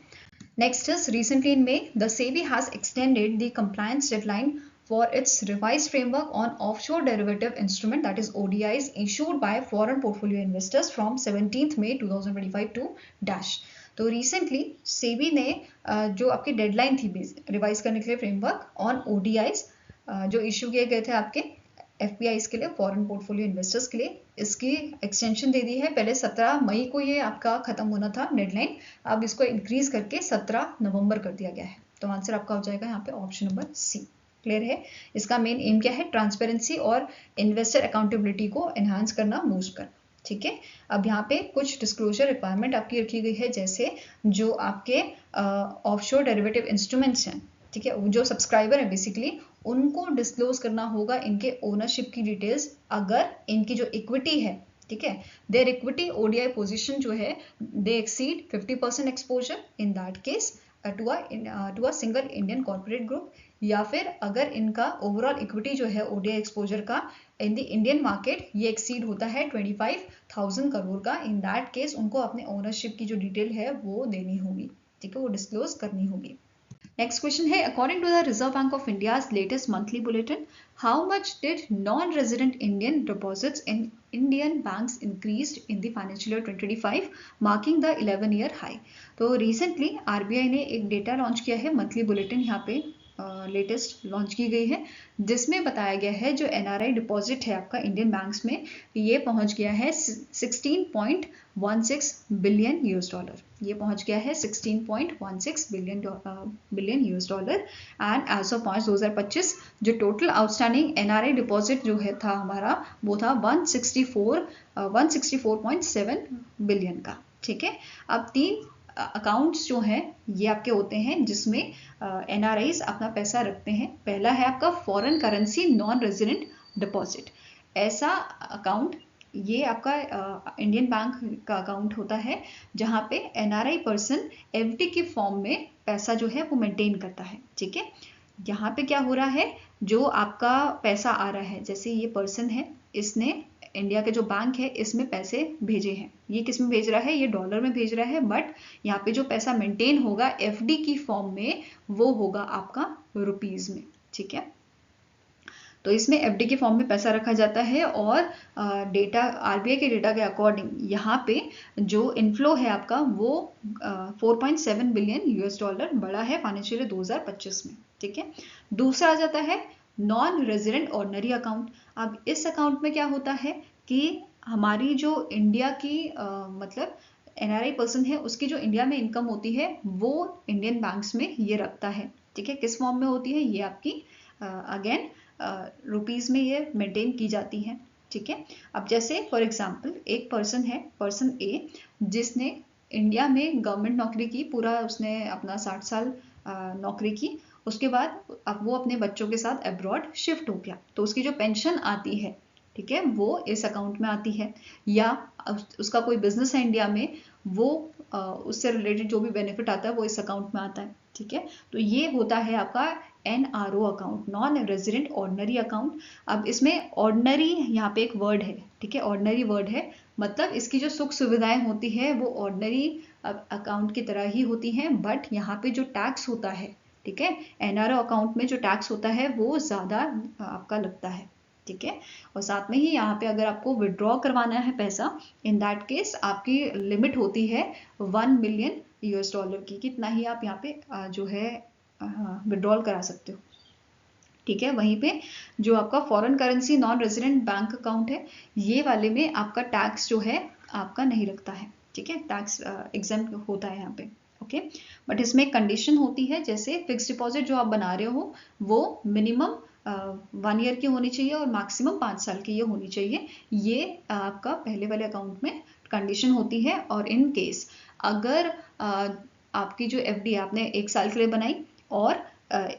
Next is, recently in May the SEBI has extended the compliance deadline for its revised framework on offshore derivative instrument, that is ODIs, issued by foreign portfolio investors from 17th May 2025 to dash। तो recently SEBI ने जो आपकी deadline थी revise करने के लिए framework on ODIs जो issue किए गए थे आपके FPIs के लिए, फॉरेन पोर्टफोलियो इन्वेस्टर्स के लिए, इसकी एक्सटेंशन दे दी है। पहले 17 मई को ये आपका खत्म होना था डेडलाइन, अब इसको इंक्रीज करके 17 नवंबर कर दिया गया है। तो आंसर आपका हो जाएगा यहाँ पे ऑप्शन नंबर सी। क्लियर है? इसका मेन एम क्या है? ट्रांसपेरेंसी और इन्वेस्टर अकाउंटेबिलिटी को एनहांस करना, बूस्ट करना। ठीक है, अब यहाँ पे कुछ डिस्क्लोजर रिक्वायरमेंट आपकी रखी गई है, जैसे जो आपके ऑफशोर डेरिवेटिव इंस्ट्रूमेंट्स हैं, ठीक है, जो सब्सक्राइबर है बेसिकली, उनको डिस्क्लोज करना होगा इनके ओनरशिप की डिटेल्स, अगर इनकी जो इक्विटी है, ठीक है, देयर इक्विटी ODI पोजीशन जो है, they exceed 50% exposure in that case to a single Indian corporate group, या फिर अगर इनका ओवरऑल इक्विटी जो है ODI एक्सपोजर का इन द इंडियन मार्केट ये एक्सीड होता है 25,000 करोड़ का, इन दैट केस उनको अपने ओनरशिप की जो डिटेल है वो देनी होगी। ठीक है, वो डिस्क्लोज करनी होगी। नेक्स्ट क्वेश्चन है, according to the Reserve Bank of India's latest monthly bulletin, how much did non resident Indian deposits in Indian banks increased in the financial year 2025, marking the 11-year high? तो recently RBI ने एक data launch किया है, monthly bulletin यहाँ पे latest launch की गई है, जिसमें बताया गया है जो NRI डिपॉजिट है आपका इंडियन बैंक्स में, ये पहुंच गया है 16.16 बिलियन $। ये पहुंच गया है 16.16 billion $। And as of March 2025 जो टोटल आउटस्टैंडिंग NRI डिपॉजिट जो है था हमारा, वो था 164.7 बिलियन का। ठीक है, अब 3 अकाउंट्स जो हैं ये आपके होते हैं जिसमें NRIs अपना पैसा रखते हैं। पहला है आपका foreign currency non resident deposit. ऐसा अकाउंट ये आपका इंडियन बैंक का अकाउंट होता है, जहाँ पे NRI पर्सन FD के फॉर्म में पैसा जो है वो मेंटेन करता है। ठीक है, यहाँ पे क्या हो रहा है, जो आपका पैसा आ रहा है, जैसे ये पर्सन है, इसने इंडिया के जो बैंक है इसमें पैसे भेजे हैं। ये किस में भेज रहा है? ये डॉलर में भेज रहा है, बट यहाँ पे जो पैसा मेंटेन होगा एफडी की फॉर्म में वो होगा आपका रुपीज में। ठीक है, तो इसमें एफडी के फॉर्म में पैसा रखा जाता है और डेटा आरबीआई के डेटा के अकॉर्डिंग यहाँ पे जो इनफ्लो है आपका वो 4.7 बिलियन यूएस डॉलर बढ़ा है फाइनेंशियल 2025 में। ठीक है, दूसरा आ जाता है नॉन रेजिडेंट ऑर्डिनरी अकाउंट। अब इस अकाउंट में क्या होता है कि हमारी जो इंडिया की मतलब एनआरआई पर्सन है उसकी जो इंडिया में इनकम होती है वो इंडियन बैंक्स में ये रखता है। ठीक है, किस फॉर्म में होती है? ये आपकी अगेन रुपीज में ये मेंटेन की जाती है। ठीक है, अब जैसे फॉर एग्जांपल एक पर्सन है, पर्सन ए, जिसने इंडिया में गवर्नमेंट नौकरी की, पूरा उसने अपना 60 साल नौकरी की, उसके बाद अब वो अपने बच्चों के साथ अब्रॉड शिफ्ट हो गया, तो उसकी जो पेंशन आती है, ठीक है, वो इस अकाउंट में आती है। या उसका कोई बिजनेस है इंडिया में, वो उससे रिलेटेड जो भी बेनिफिट आता है वो इस अकाउंट में आता है। ठीक है, तो ये होता है आपका NRO account, non resident ordinary account. अब इसमें ऑर्डिनरी यहाँ पे एक वर्ड है। ठीक है, ऑर्डिनरी वर्ड है, मतलब इसकी जो सुख सुविधाएं होती है वो ऑर्डिनरी अकाउंट की तरह ही होती हैं, बट यहाँ पे जो टैक्स होता है, ठीक है, NRO अकाउंट में जो टैक्स होता है वो ज़्यादा आपका लगता है। ठीक है, और साथ में ही यहाँ पे अगर आपको विड्रॉ करवाना है पैसा, इन दैट केस आपकी लिमिट होती है 1 मिलियन यूएस डॉलर की, कितना ही आप यहाँ पे जो है विड्रॉल करा सकते हो। ठीक है, वहीं पे जो आपका foreign currency non resident bank account है, ये वाले में आपका टैक्स जो है आपका नहीं लगता है। ठीक है, टैक्स एग्जेम्प्ट होता है यहाँ पे। ओके, बट इसमें एक कंडीशन होती है, जैसे फिक्स डिपॉजिट जो आप बना रहे हो वो मिनिमम 1 ईयर की होनी चाहिए और मैक्सिमम 5 साल की ये होनी चाहिए। ये आपका पहले वाले अकाउंट में कंडीशन होती है। और इन केस अगर आपकी जो एफडी आपने 1 साल के लिए बनाई और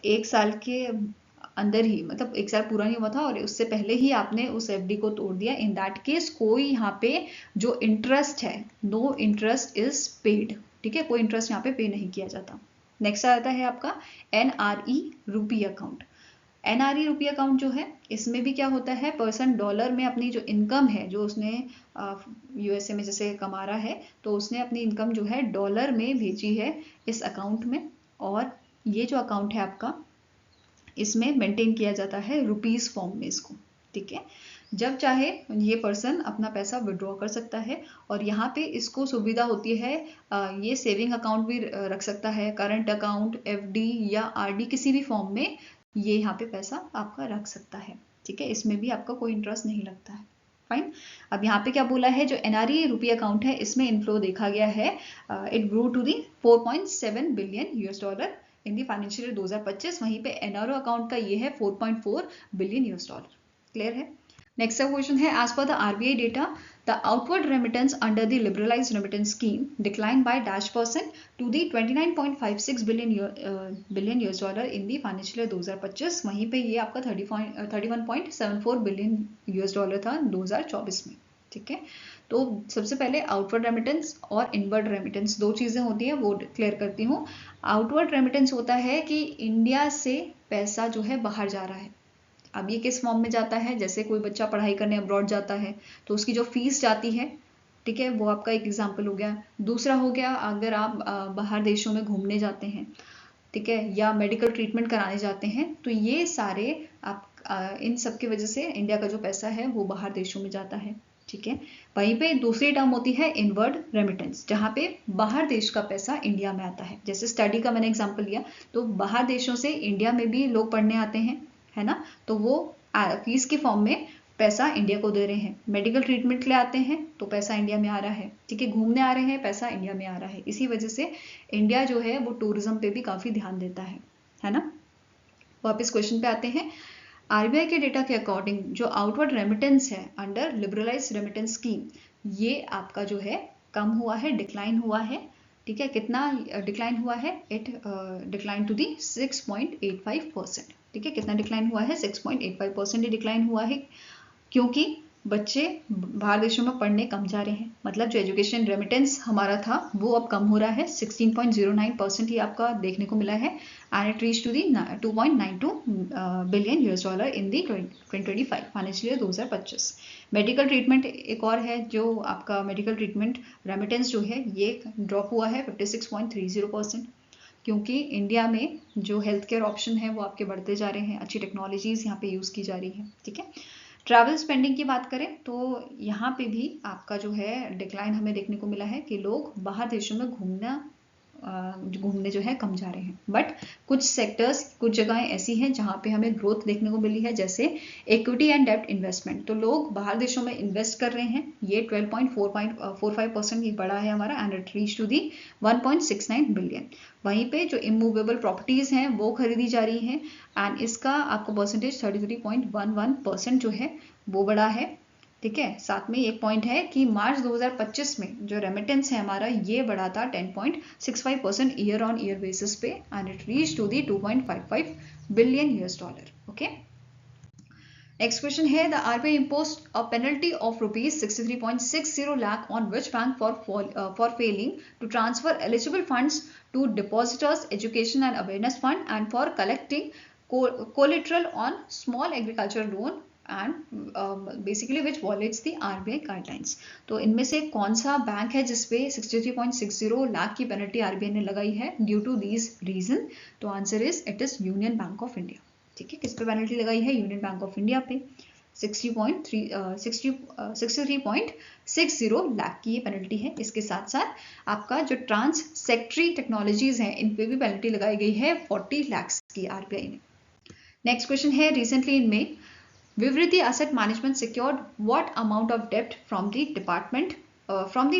1 साल के अंदर ही, मतलब 1 साल पूरा नहीं हुआ था और उससे पहले ही आपने उस एफडी को तोड़ दिया, इन दैट केस कोई यहाँ पे जो इंटरेस्ट है, नो इंटरेस्ट इज पेड। ठीक है, कोई इंटरेस्ट यहाँ पे पे नहीं किया जाता। नेक्स्ट आता है आपका NRE रूपी अकाउंट। NRE रूपी अकाउंट जो है, इसमें भी क्या होता है, पर्सन डॉलर में अपनी जो इनकम है, जो उसने यूएसए में जैसे कमा रहा है, तो उसने अपनी इनकम जो है डॉलर में भेजी है इस अकाउंट में, और ये जो अकाउंट है आपका, इसमें मेंटेन किया जाता है रुपीज फॉर्म में इसको। ठीक है, जब चाहे ये पर्सन अपना पैसा विड्रॉ कर सकता है, और यहाँ पे इसको सुविधा होती है, ये सेविंग अकाउंट भी रख सकता है, करंट अकाउंट, एफडी या आरडी, किसी भी फॉर्म में ये यहाँ पे पैसा आपका रख सकता है। ठीक है, इसमें भी आपका कोई इंटरेस्ट नहीं लगता है। फाइन, अब यहाँ पे क्या बोला है, जो NRE रूपी अकाउंट है इसमें इनफ्लो देखा गया है, it grow to the 4.7 billion US dollar in the financial year 2025। वहीं पे NRO अकाउंट का ये है 4.4 बिलियन यूएस डॉलर। क्लियर है? नेक्स्ट क्वेश्चन है, as per the RBI data the outward remittance under the liberalised remittance scheme decline by -% to the 29.56 billion US dollar in the financial year 2025। वहीं पे ये आपका 31.74 billion US dollar था 2024 में। ठीक है, तो सबसे पहले आउटवर्ड रेमिटेंस और इनवर्ड रेमिटेंस दो चीजें होती हैं, वो क्लियर करती हूँ। आउटवर्ड रेमिटेंस होता है कि इंडिया से पैसा जो है बाहर जा रहा है। अब ये किस फॉर्म में जाता है, जैसे कोई बच्चा पढ़ाई करने अब्रॉड जाता है तो उसकी जो फीस जाती है, ठीक है, वो आपका एक एग्जाम्पल हो गया। दूसरा हो गया, अगर आप बाहर देशों में घूमने जाते हैं, ठीक है, या मेडिकल ट्रीटमेंट कराने जाते हैं, तो ये सारे आप इन सब की वजह से इंडिया का जो पैसा है वो बाहर देशों में जाता है। ठीक है, वहीं पे दूसरी टर्म होती है इनवर्ड रेमिटेंस, जहाँ पे बाहर देश का पैसा इंडिया में आता है। जैसे स्टडी का मैंने एग्जाम्पल लिया, तो बाहर देशों से इंडिया में भी लोग पढ़ने आते हैं, है ना, तो वो फीस के फॉर्म में पैसा इंडिया को दे रहे हैं। मेडिकल ट्रीटमेंट के लिए आते हैं तो पैसा इंडिया में आ रहा है। ठीक है, घूमने आ रहे हैं, पैसा इंडिया में आ रहा है। इसी वजह से इंडिया जो है वो टूरिज्म पे भी काफी ध्यान देता है ना। वापस क्वेश्चन पे आते हैं। आरबीआई के डेटा के अकॉर्डिंग जो आउटवर्ड रेमिटेंस है अंडर लिबरलाइज्ड रेमिटेंस स्कीम, ये आपका जो है कम हुआ है, डिक्लाइन हुआ है। ठीक है, कितना डिक्लाइन हुआ है, इट डिक्लाइन टू दी 6.85%। ठीक है, कितना डिक्लाइन हुआ है, 6.85% डिक्लाइन हुआ है, क्योंकि बच्चे बाहर देशों में पढ़ने कम जा रहे हैं, मतलब जो एजुकेशन रेमिटेंस हमारा था वो अब कम हो रहा है। 16.09% ही आपका देखने को मिला है, and it reach to the 2.92 billion US dollar in the 2025 financial year 2025। Medical treatment एक और है, जो आपका मेडिकल ट्रीटमेंट रेमिटेंस जो है ये ड्रॉप हुआ है 56.30%, क्योंकि इंडिया में जो हेल्थ केयर ऑप्शन है वो आपके बढ़ते जा रहे हैं, अच्छी टेक्नोलॉजीज यहाँ पे यूज़ की जा रही है। ठीक है, ट्रैवल स्पेंडिंग की बात करें तो यहाँ पे भी आपका जो है डिक्लाइन हमें देखने को मिला है कि लोग बाहर देशों में घूमने जो है कम जा रहे हैं। बट कुछ सेक्टर्स, कुछ जगहें ऐसी हैं जहाँ पे हमें ग्रोथ देखने को मिली है, जैसे इक्विटी एंड डेब्ट इन्वेस्टमेंट। तो लोग बाहर देशों में इन्वेस्ट कर रहे हैं, ये 12.45% ही बढ़ा है हमारा, and it reach to the 1.69 billion. वहीं पे जो इमूवेबल प्रॉपर्टीज हैं वो खरीदी जा रही हैं, एंड इसका आपको परसेंटेज 33.11% जो है वो बढ़ा है। ठीक है, साथ में एक पॉइंट है कि मार्च 2025 में जो रेमिटेंस है हमारा ये बढ़ा था 10.65% ईयर ऑन ईयर बेसिस पे, and it reach to the 2.55 billion US dollar. Okay, next question है, the RBI imposed a penalty of rupees 63.60 lakh on which bank for failing to transfer eligible funds to depositors education and awareness fund and for collecting collateral on small agricultural loan and basically which violates the RBI guidelines। तो इनमें से कौन सा बैंक है जिसपे 63.60 लाख की penalty RBI ने लगाई है ड्यू टू दीज रीजन? तो answer is it is union bank of India. ठीक है, किस पे पेनल्टी लगाई है? यूनियन बैंक ऑफ इंडिया पे 63.60 लाख की ये पेनल्टी है। इसके साथ साथ आपका जो ट्रांस सेक्टरी टेक्नोलॉजीज हैं इन पे भी पेनल्टी लगाई गई है 40 लाख की आरबीआई ने। नेक्स्ट क्वेश्चन है, recently in May Vivriti asset management secured what amount of डेप्ट from the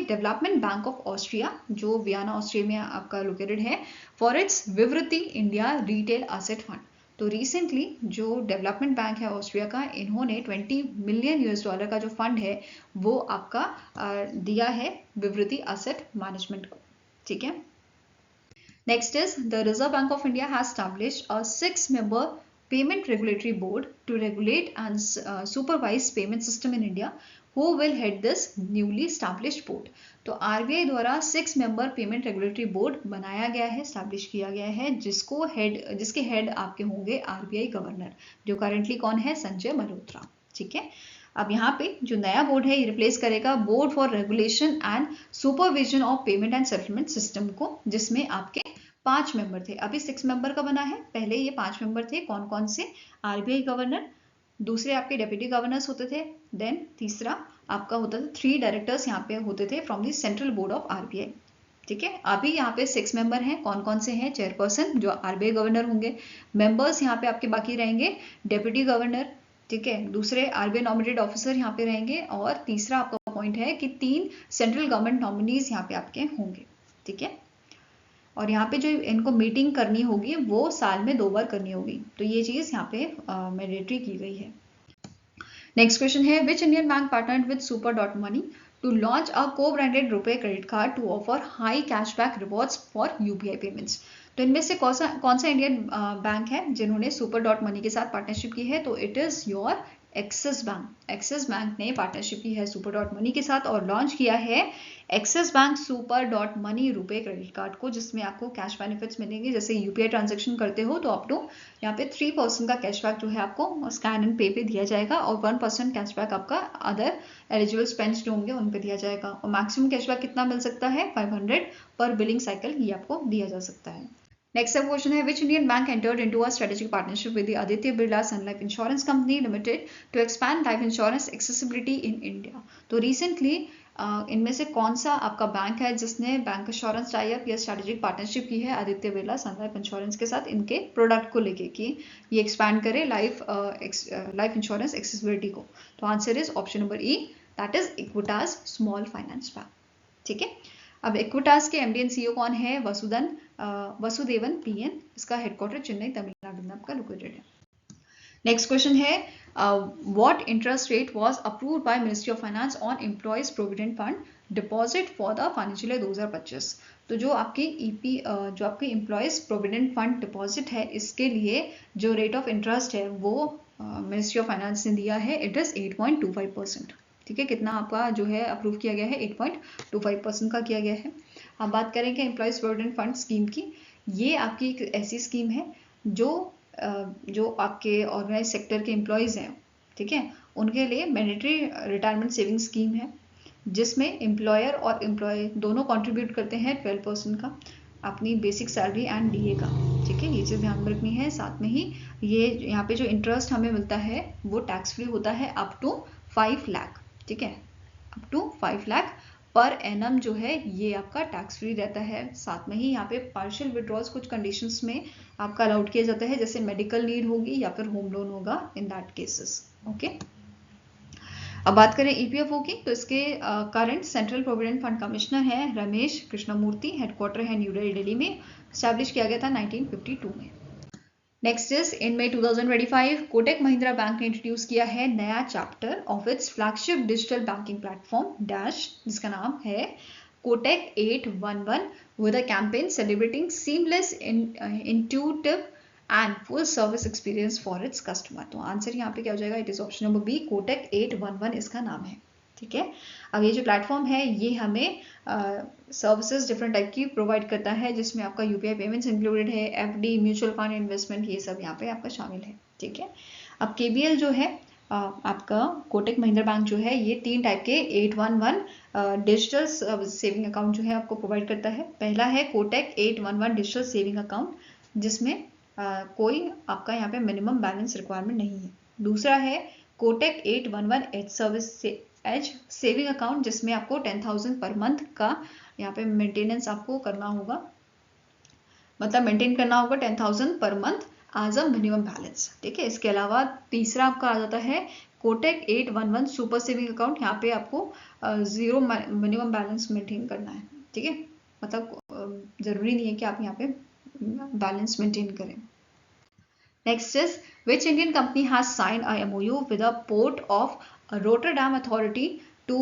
Development Bank of Austria, जो वियना ऑस्ट्रिया में आपका लोकेटेड है, for its Vivriti India retail asset fund. तो रिसेंटली जो डेवलपमेंट बैंक है ऑस्ट्रिया का, इन्होंने 20 मिलियन यूएस डॉलर का जो फंड है वो आपका दिया है विवृति एसेट मैनेजमेंट को। ठीक है, next is the Reserve Bank of India has established a 6-member payment regulatory board to regulate and supervise payment system in India. Who will head this newly established board? तो RBI द्वारा 6-member payment regulatory board बनाया गया है, establish किया गया है, जिसके head आपके होंगे आरबीआई गवर्नर, जो करंटली कौन है? संजय मल्होत्रा। ठीक है, अब यहाँ पे जो नया बोर्ड है ये रिप्लेस करेगा board for regulation and supervision of payment and settlement system को, जिसमें आपके 5 मेंबर थे। अभी 6 मेंबर का बना है, पहले ये 5 मेंबर थे। कौन कौन से? आरबीआई गवर्नर, दूसरे आपके डेप्यूटी गवर्नर्स होते थे, देन तीसरा आपका होता था 3 डायरेक्टर्स यहाँ पे होते थे from the central board of RBI. ठीक है, अभी यहाँ पे 6 मेंबर हैं। कौन कौन से हैं? चेयरपर्सन जो आरबीआई गवर्नर होंगे, मेंबर्स यहाँ पे आपके बाकी रहेंगे डेप्यूटी गवर्नर, ठीक है, दूसरे आरबीआई नॉमिनेटेड ऑफिसर यहाँ पे रहेंगे, और तीसरा आपका पॉइंट है कि 3 सेंट्रल गवर्नमेंट नॉमिनीज यहाँ पे आपके होंगे। ठीक है, और यहाँ पे जो इनको मीटिंग करनी होगी वो साल में 2 बार करनी होगी, तो ये चीज यहाँ पे मैंडेटरी की गई है। नेक्स्ट क्वेश्चन है, which Indian bank partnered with super dot money to launch a co-branded RuPay credit card to offer high cashback rewards for UPI payments? तो इनमें से कौन सा इंडियन बैंक है जिन्होंने सुपर डॉट मनी के साथ पार्टनरशिप की है? तो it is your axis bank. Axis bank ने पार्टनरशिप की है सुपर डॉट मनी के साथ और लॉन्च किया है Axis bank super dot money RuPay credit card को, जिसमें आपको कैश बेनिफिट्स मिलेंगे। जैसे यूपीआई ट्रांजैक्शन करते हो तो अप टू यहाँ पे 3% का कैशबैक जो है आपको स्कैन एंड पे पे दिया जाएगा, और 1% कैशबैक आपका अदर एलिजिबल स्पेंड्स जो होंगे उन पे दिया जाएगा। और मैक्सिमम कैशबैक कितना मिल सकता है? 500 पर बिलिंग साइकिल ये आपको दिया जा सकता है। नेक्स्ट सब क्वेश्चन है, which Indian bank entered into a strategic partnership with the Aditya Birla Sun Life insurance company limited to expand life insurance accessibility in India? तो रिसेंटली इनमें से कौन सा आपका बैंक है जिसने बैंक इंश्योरेंस टाई अप या स्ट्रेटेजिक पार्टनरशिप की है Aditya Birla Sun Life insurance के साथ, इनके प्रोडक्ट को लेके कि ये एक्सपैंड करे लाइफ इंश्योरेंस एक्सेसिबिलिटी को? तो answer is option number E, that is Equitas small finance bank. ठीक है, अब इक्विटास के एमडी एंड सीईओ कौन है? वसुदेवन पीएन, इसका हेडक्वार्टर चेन्नई तमिलनाडु में आपका लोकेटेड है। नेक्स्ट क्वेश्चन है, what interest rate was approved by ministry of finance on employees provident fund deposit for the financial year 2025? तो जो आपकी एम्प्लॉयज प्रोविडेंट फंड डिपॉजिट है इसके लिए जो रेट ऑफ इंटरेस्ट है वो मिनिस्ट्री ऑफ फाइनेंस ने दिया है, इट इज़ 8.25%। ठीक है, कितना आपका जो है अप्रूव किया गया है, 8.25% का किया गया है। हम बात करेंगे एम्प्लॉयज़ प्रोविडेंट फंड स्कीम की। ये आपकी एक ऐसी स्कीम है जो आपके ऑर्गेनाइज सेक्टर के एम्प्लॉयज़ हैं, ठीक है, उनके लिए मैंडेटरी रिटायरमेंट सेविंग स्कीम है, जिसमें एम्प्लॉयर और एम्प्लॉय दोनों कंट्रीब्यूट करते हैं 12% का अपनी बेसिक सैलरी एंड डीए का। ठीक है, ये चीज़ ध्यान में रखनी है। साथ में ही ये यहाँ पे जो इंटरेस्ट हमें मिलता है वो टैक्स फ्री होता है अप टू 5 लाख। ठीक है, up to 5 lakh per annum जो है ये आपका टैक्स फ्री रहता है। साथ में ही यहाँ पे पार्शियल विड्रॉल्स कुछ कंडीशंस में आपका अलाउड किया जाता है, जैसे मेडिकल नीड होगी या फिर होम लोन होगा इन दैट केसेस। ओके, अब बात करें ईपीएफओ की, तो इसके current central provident fund commissioner है रमेश कृष्णमूर्ति, हेडक्वार्टर है न्यू दिल्ली में, स्टैब्लिश किया गया था 1952 में। Next is in May 2025 Kotak Mahindra bank ने इंट्रोड्यूस किया है नया chapter of its flagship digital banking platform dash, जिसका नाम है Kotak 811 with a campaign celebrating seamless intuitive and full service experience for its customer. तो आंसर यहाँ पे क्या हो जाएगा, it is option number B, Kotak 811 इसका नाम है। ठीक है, अब ये जो प्लेटफॉर्म है ये हमें सर्विसेज डिफरेंट टाइप की प्रोवाइड करता है, जिसमें आपका यूपीआई पेमेंट्स इंक्लूडेड है, एफडी, म्यूचुअल फंड, इन्वेस्टमेंट, ये सब यहाँ पे आपका शामिल है। ठीक है, अब केबीएल जो है आपका कोटक महिंद्रा बैंक जो है ये 3 टाइप के 811 डिजिटल सेविंग अकाउंट जो है आपको प्रोवाइड करता है। पहला है कोटक 811 डिजिटल सेविंग अकाउंट, जिसमें कोई आपका यहाँ पे मिनिमम बैलेंस रिक्वायरमेंट नहीं है। दूसरा है Kotak 811 as service as saving account, जिसमें आपको 10,000 पर मंथ का यहाँ पे मेंटेनेंस आपको करना होगा, मतलब मेंटेन करना होगा 10,000 पर month as a minimum balance. ठीक है, इसके अलावा तीसरा आपका आ जाता है कोटक 811 सुपर सेविंग अकाउंट, यहाँ पे आपको 0 मिनिमम बैलेंस मेंटेन करना है। ठीक है, मतलब जरूरी नहीं है कि आप यहाँ पे बैलेंस मेंटेन करें। Next is, which Indian company has signed a MOU with a port of Rotterdam Authority to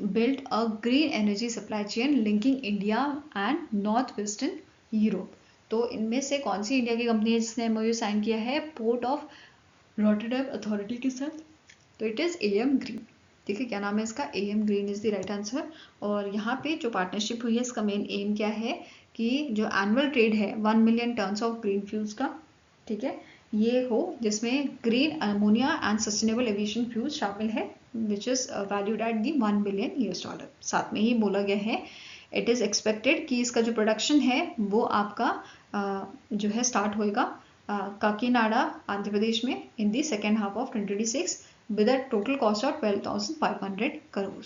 build a green energy supply chain linking India and Northwestern Europe? तो इनमें से कौन सी इंडिया की कंपनी है जिसने MOU sign किया है port of Rotterdam authority के साथ? तो इट इज AM ग्रीन। ठीक है, क्या नाम है इसका, AM green is the right answer. और यहाँ पे जो पार्टनरशिप हुई है इसका मेन एम क्या है कि जो एनुअल ट्रेड है 1 million tons of green fuels का, ठीक है, ये हो जिसमें green ammonia and sustainable aviation fuel शामिल है, which is valued at the $1 billion. साथ में ही बोला गया है इट इज एक्सपेक्टेड कि इसका जो प्रोडक्शन है वो आपका जो है स्टार्ट होएगा काकीनाडा आंध्र प्रदेश में in the second half of 2026 with a total cost of 12,500 crore.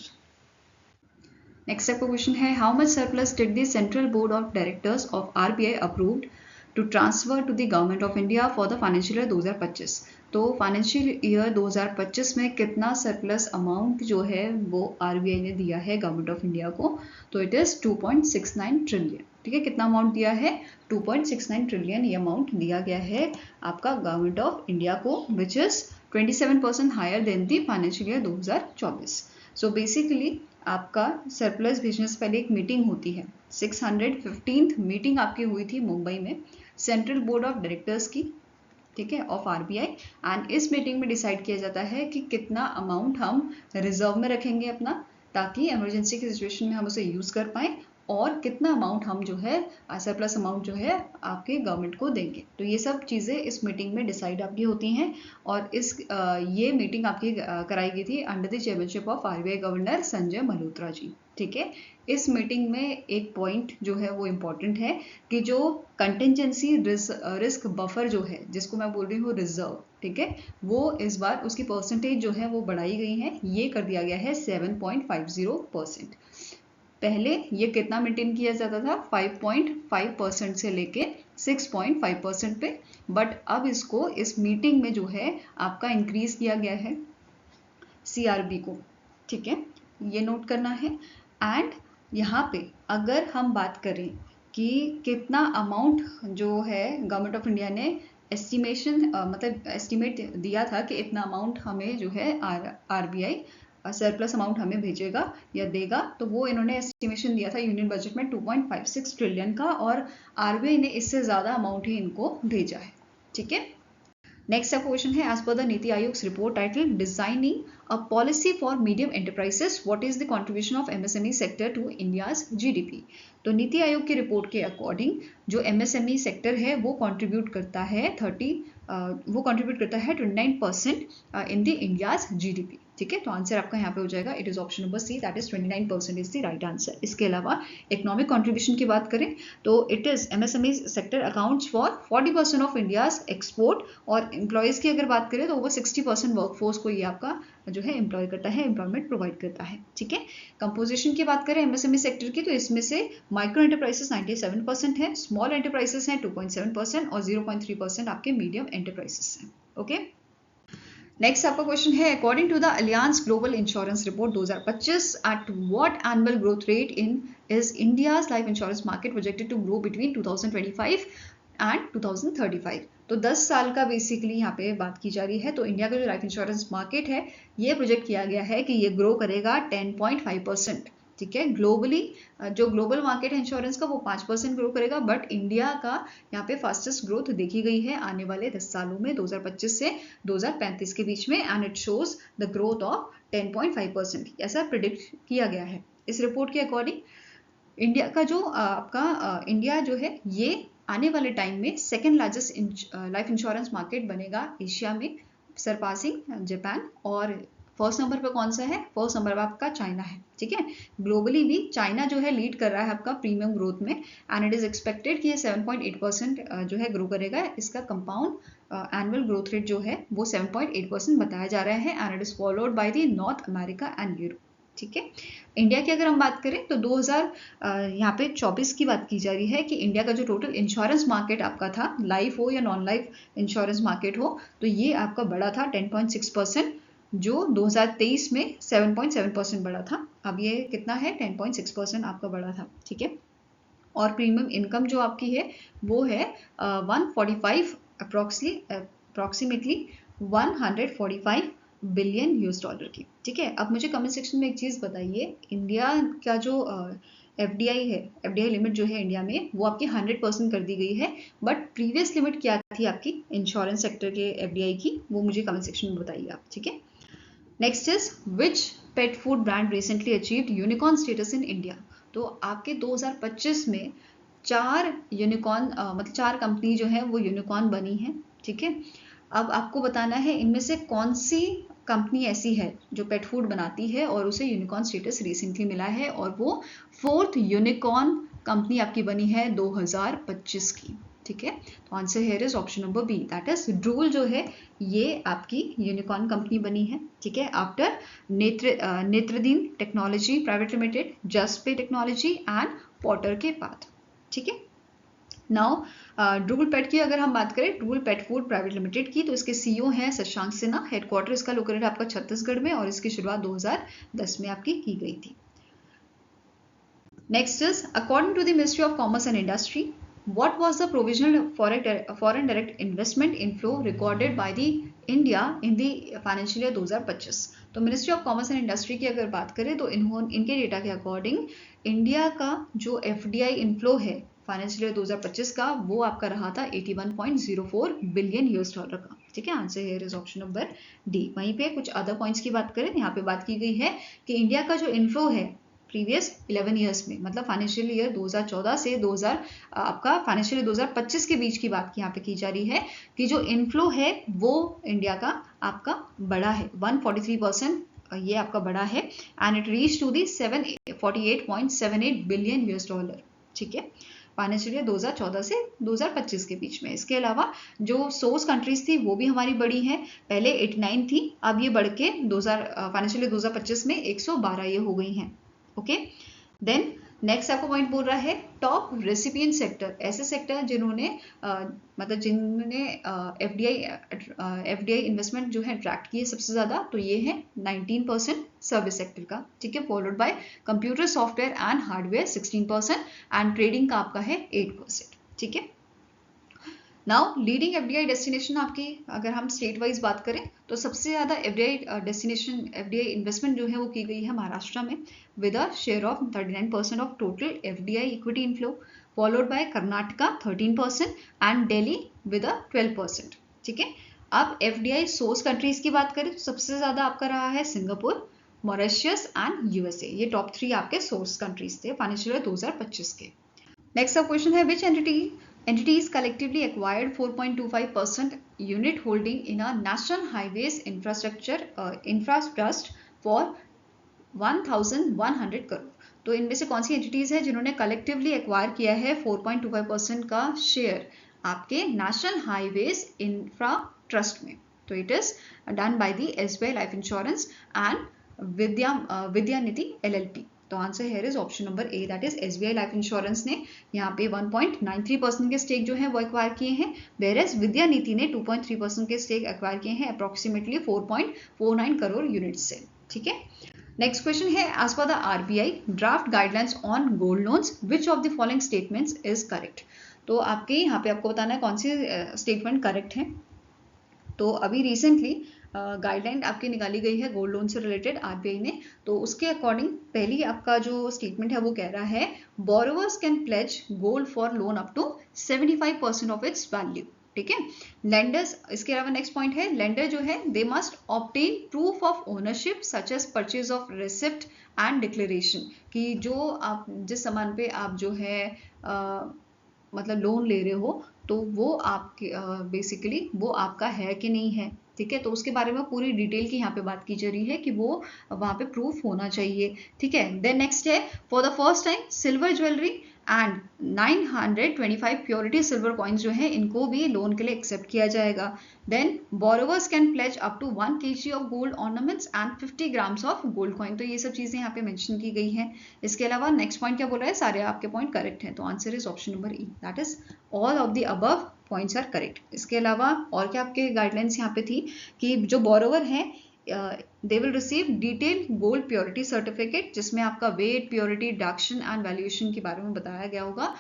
Next आपका क्वेश्चन है, how much surplus did the central board of directors of RBI approved to transfer to the Government of India for the financial year 2025? तो financial year 2025 में कितना surplus amount जो है वो RBI ने दिया है गवर्नमेंट ऑफ इंडिया को? तो इट इज 2.69 ट्रिलियन। ठीक है, कितना अमाउंट दिया है, 2.69 ट्रिलियन ये अमाउंट दिया गया है आपका गवर्नमेंट ऑफ इंडिया को, which is 27% higher than the financial year 2024। So basically आपका सरप्लस भेजने से पहले एक मीटिंग होती है, 615th मीटिंग आपकी हुई थी मुंबई में सेंट्रल बोर्ड ऑफ डायरेक्टर्स की, ठीक है, ऑफ RBI। एंड इस मीटिंग में डिसाइड किया जाता है कि कितना अमाउंट हम रिजर्व में रखेंगे अपना, ताकि इमरजेंसी की सिचुएशन में हम उसे यूज कर पाएं, और कितना अमाउंट हम जो है सरप्लस अमाउंट जो है आपके गवर्नमेंट को देंगे। तो ये सब चीज़ें इस मीटिंग में डिसाइड आपकी होती हैं, और ये मीटिंग आपकी कराई गई थी under the chairmanship of RBI governor Sanjay Malhotra ji. ठीक है, इस मीटिंग में एक पॉइंट जो है वो इम्पोर्टेंट है कि जो कंटिजेंसी रिस्क बफर जो है, जिसको मैं बोल रही हूँ रिजर्व, ठीक है, वो इस बार उसकी परसेंटेज जो है वो बढ़ाई गई है, ये कर दिया गया है 7.50%। पहले ये कितना मेंटेन किया जाता था, 5.5% से लेके 6.5% पे, बट अब इसको इस मीटिंग में जो है आपका इंक्रीज किया गया है CRB को। ठीक है, ये नोट करना है। एंड यहाँ पे अगर हम बात करें कि कितना अमाउंट जो है गवर्नमेंट ऑफ इंडिया ने एस्टिमेशन मतलब एस्टिमेट दिया था कि इतना अमाउंट हमें जो है RBI सरप्लस अमाउंट हमें भेजेगा या देगा, तो वो इन्होंने एस्टिमेशन दिया था यूनियन बजट में 2.56 ट्रिलियन का, और RBI ने इससे ज़्यादा अमाउंट ही इनको भेजा है। ठीक है, नेक्स्ट आपका क्वेश्चन है, as per the Niti Aayog report title designing a policy for medium enterprises, what is the contribution of MSME sector to India's GDP. तो नीति आयोग की रिपोर्ट के अकॉर्डिंग जो एमएसएमई सेक्टर है वो कंट्रीब्यूट करता है 29% इन द इंडियाज जीडीपी। ठीक है, तो आंसर आपका यहाँ पे हो जाएगा, it is option number C, that is 29% is the right answer. इसके अलावा इकोनॉमिक कंट्रीब्यूशन की बात करें तो it is MSME sector accounts for 40% of India's export, और एम्प्लॉयज की अगर बात करें तो ओवर 60% वर्कफोर्स को ये आपका जो है एम्प्लॉय करता है, एम्प्लॉयमेंट प्रोवाइड करता है। ठीक है, कंपोजिशन की बात करें एमएसएमई सेक्टर की तो इसमें से माइक्रो एंटरप्राइजेस 97% है, स्मॉल एंटरप्राइजेस हैं 2.7% और 0.3% आपके मीडियम एंटरप्राइजेस हैं। ओके, नेक्स्ट आपका क्वेश्चन है, according to the Allianz global insurance report 2025 at what annual growth rate in is India's life insurance market projected to grow between 2025 and 2035। तो 10 साल का बेसिकली यहाँ पे बात की जा रही है। तो इंडिया का जो लाइफ इंश्योरेंस मार्केट है ये प्रोजेक्ट किया गया है कि ये ग्रो करेगा 10.5%। ठीक है, ग्लोबली जो ग्लोबल मार्केट है इंश्योरेंस का वो 5% ग्रो करेगा, बट इंडिया का यहाँ पे फास्टेस्ट ग्रोथ देखी गई है आने वाले 10 सालों में 2025 से 2035 के बीच में, and it shows the growth of 10.5%, ऐसा प्रिडिक्ट किया गया है। इस रिपोर्ट के अकॉर्डिंग इंडिया का जो आपका इंडिया जो है ये आने वाले टाइम में second largest life insurance market बनेगा एशिया में, सरपासिंग जापान। और फर्स्ट नंबर पे कौन सा है, फर्स्ट नंबर पे आपका चाइना है। ठीक है, ग्लोबली भी चाइना जो है लीड कर रहा है आपका प्रीमियम ग्रोथ में, एंड इट इज एक्सपेक्टेड कि ये 7.8% जो है ग्रो करेगा। इसका कंपाउंड एनुअल ग्रोथ रेट जो है वो 7.8% बताया जा रहा है, and it is followed by the north America and Europe. ठीक है, इंडिया की अगर हम बात करें तो 2024 पे 24 की बात की जा रही है कि इंडिया का जो टोटल इंश्योरेंस मार्केट आपका था, लाइफ हो या नॉन लाइफ इंश्योरेंस मार्केट हो, तो ये आपका बड़ा था 10.6%, जो 2023 में 7.7% बढ़ा था। अब ये कितना है, 10.6% आपका बढ़ा था। ठीक है, और प्रीमियम इनकम जो आपकी है वो है 145 अप्रोक्सीमेटली 145 बिलियन यूएस डॉलर की। ठीक है, अब मुझे कमेंट सेक्शन में एक चीज़ बताइए, इंडिया का जो एफडीआई है, एफडीआई लिमिट जो है इंडिया में वो आपकी 100% कर दी गई है, बट प्रीवियस लिमिट क्या थी आपकी इंश्योरेंस सेक्टर के एफडीआई की, वो मुझे कमेंट सेक्शन में बताइए आप। ठीक है, next is which pet food brand recently achieved unicorn status in India. तो आपके 2025 में 4 यूनिकॉर्न मतलब 4 कंपनी जो है वो यूनिकॉर्न बनी है। ठीक है, अब आपको बताना है इनमें से कौन सी कंपनी ऐसी है जो पेट फूड बनाती है और उसे यूनिकॉर्न स्टेटस रिसेंटली मिला है, और वो 4th यूनिकॉर्न कंपनी आपकी बनी है 2025 की। ठीक है, तो answer here is option number B, that is drool जो है ये आपकी यूनिकॉर्न कंपनी बनी है। ठीक है, after Netradyne technology private limited, just pay technology and Potter के बाद। ठीक है, नाउ ड्रूल पेट की अगर हम बात करें, drool pet food private limited की, तो इसके सीईओ हैं शशांक सिन्हा, हेडक्वार्टर इसका लोकेटेड आपका छत्तीसगढ़ में, और इसकी शुरुआत 2010 में आपकी की गई थी। Next is according to the ministry of commerce and industry, what was the provisional foreign direct investment inflow recorded by the India in the financial year 2025। तो ministry of commerce and industry की अगर बात करें तो इनके data के according India का जो एफडीआई इनफ्लो है फाइनेंशियल ईयर 2025 का, वो आपका रहा था 81.04 बिलियन यूएस डॉलर का। ठीक है, answer here is option number D. वहीं पे कुछ अदर पॉइंट्स की बात करें, यहाँ पे बात की गई है कि इंडिया का जो इनफ्लो है प्रीवियस 11 ईयर्स में, मतलब फाइनेंशियल ईयर 2014 से आपका फाइनेंशियल ईयर 2025 के बीच की बात यहाँ पे की जा रही है कि जो इनफ्लो है वो इंडिया का आपका बड़ा है, 143% ये आपका बड़ा है, and it reach to the 748.78 billion US dollar. ठीक है, फाइनेंशियल ईयर 2014 से 2025 के बीच में। इसके अलावा जो सोर्स कंट्रीज थी वो भी हमारी बड़ी हैं, पहले 89 थी, अब ये बढ़ के फाइनेंशियल ईयर 2025 में 112 ये हो गई हैं। ओके, देन नेक्स्ट आपको पॉइंट बोल रहा है टॉप रेसिपिएंट सेक्टर, ऐसे सेक्टर जिन्होंने एफडीआई इन्वेस्टमेंट जो है अट्रैक्ट किए सबसे ज़्यादा, तो ये है 19% सर्विस सेक्टर का। ठीक है, followed by computer software and hardware 16% and trading का आपका है 8%। ठीक है, नाउ लीडिंग एफडीआई डेस्टिनेशन आपकी अगर हम स्टेट वाइज बात करें तो सबसे ज़्यादा एफडीआई डेस्टिनेशन एफडीआई इन्वेस्टमेंट जो है वो की गई है महाराष्ट्र में with a share of 39% of total FDI equity inflow, followed by Karnataka 13% and Delhi with a 12%। ठीक है, अब FDI सोर्स कंट्रीज की बात करें तो सबसे ज़्यादा आपका रहा है सिंगापुर, मॉरिशस एंड USA। ये टॉप 3 आपके सोर्स कंट्रीज थे फाइनेंशियल ईयर 2025 के। नेक्स्ट सब क्वेश्चन है, विच entities collectively acquired 4.25% unit holding in a national highways infra trust for 1100 crore. तो इनमें से कौन सी एंटिटीज है जिन्होंने कलेक्टिवली एक्वायर किया है 4.25% का शेयर आपके नेशनल हाईवेज इंफ्रा ट्रस्ट में? तो it is done by the SBI life insurance and Vidyanidhi LLP। तो answer here is option number A, that is SBI life insurance ने यहाँ पे 1.93% के स्टेक जो है वो एक्वायर किए हैं, वेयरएज विद्यानिधि ने 2.3% के स्टेक एक्वायर किए हैं अप्रोक्सीमेटली 4.49 करोड़ यूनिट्स से। ठीक है, नेक्स्ट क्वेश्चन है, as per the RBI draft guidelines on gold loans which of the following statements is correct? तो आपके यहाँ पे आपको बताना है कौन सी स्टेटमेंट करेक्ट है। तो अभी रिसेंटली गाइडलाइन आपकी निकाली गई है गोल्ड लोन से रिलेटेड RBI ने। तो उसके अकॉर्डिंग पहली आपका जो स्टेटमेंट है वो कह रहा है borrowers can pledge gold for loan up to 75% of its value. ठीक है, लेंडर्स, इसके अलावा नेक्स्ट पॉइंट है, लेंडर जो है they must obtain proof of ownership such as purchase of receipt and declaration, कि जो आप जिस सामान पे आप जो है मतलब लोन ले रहे हो तो वो आपके बेसिकली वो आपका है कि नहीं है। ठीक है, तो उसके बारे में पूरी डिटेल की यहाँ पे बात की जा रही है कि वो वहाँ पे प्रूफ होना चाहिए। ठीक है, देन नेक्स्ट है, for the first time silver jewellery and 925 purity silver coins जो है इनको भी लोन के लिए एक्सेप्ट किया जाएगा। Then borrowers can pledge up to 1 kg of gold ornaments and 50 grams of gold coin. तो ये सब चीजें यहाँ पे मेंशन की गई हैं। इसके अलावा नेक्स्ट पॉइंट क्या बोल रहा है, सारे आपके पॉइंट करेक्ट हैं। तो answer is option number E, that is all of the above points are correct. इसके अलावा और क्या आपके गाइडलाइंस यहाँ पे थी कि जो बोरोवर है they will receive detail gold purity certificate जिसमें आपका weight, purity, deduction and valuation के बारे में बताया गया होगा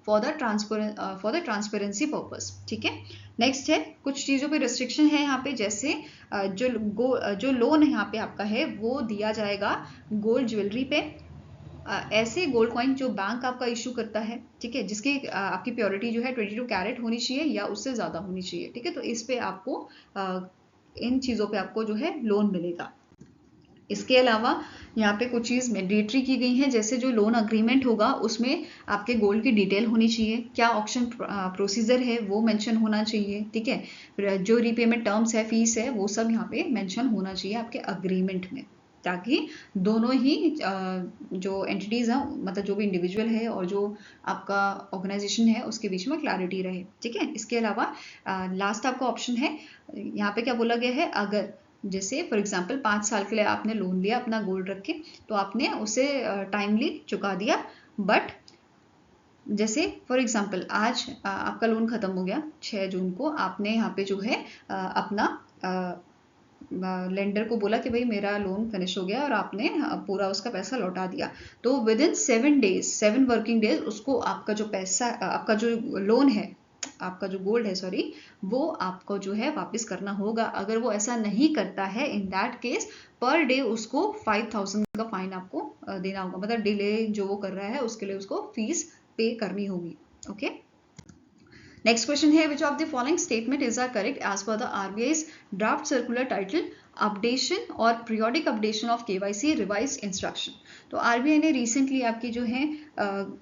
फॉर द ट्रांसपेरेंसी पर्पस। ठीक है, नेक्स्ट है, कुछ चीज़ों पे रिस्ट्रिक्शन है यहाँ पे, जैसे जो लोन यहाँ पे आपका है वो दिया जाएगा गोल्ड ज्वेलरी पे, ऐसे गोल्ड कॉइन जो बैंक आपका इशू करता है। ठीक है, जिसकी आपकी प्योरिटी जो है 22 कैरेट होनी चाहिए या उससे ज़्यादा होनी चाहिए। ठीक है, तो इस पे आपको इन चीज़ों पे आपको जो है लोन मिलेगा। इसके अलावा यहाँ पे कुछ चीज़ मैंडेटरी की गई है, जैसे जो लोन अग्रीमेंट होगा उसमें आपके गोल्ड की डिटेल होनी चाहिए, क्या ऑक्शन प्रोसीजर है वो मेंशन होना चाहिए। ठीक है, जो रीपेमेंट टर्म्स है, फीस है, वो सब यहाँ पे मेंशन होना चाहिए आपके अग्रीमेंट में, ताकि दोनों ही जो एंटिटीज हैं, मतलब जो भी इंडिविजुअल है और जो आपका ऑर्गेनाइजेशन है उसके बीच में क्लैरिटी रहे। ठीक है, इसके अलावा लास्ट आपका ऑप्शन है, यहाँ पे क्या बोला गया है, अगर जैसे फॉर एग्जांपल 5 साल के लिए आपने लोन लिया अपना गोल्ड रख के, तो आपने उसे टाइमली चुका दिया, बट जैसे फॉर एग्जांपल आज आपका लोन खत्म हो गया 6 जून को, आपने यहाँ पे जो है अपना लेंडर को बोला कि भाई मेरा लोन फिनिश हो गया और आपने पूरा उसका पैसा लौटा दिया, तो विद इन 7 वर्किंग डेज उसको आपका जो पैसा, आपका जो लोन है, आपका जो गोल्ड है सॉरी, वो आपको जो है वापस करना होगा। अगर वो ऐसा नहीं करता है, इन दैट केस पर डे उसको 5000 का फाइन आपको देना होगा, मतलब डिले जो वो कर रहा है उसके लिए उसको फीस पे करनी होगी। ओके, नेक्स्ट क्वेश्चन है, which of the following statement is are correct as per the RBI's draft circular title updation or periodic updation of KYC revise instruction. तो RBI ने रिसेंटली आपकी जो है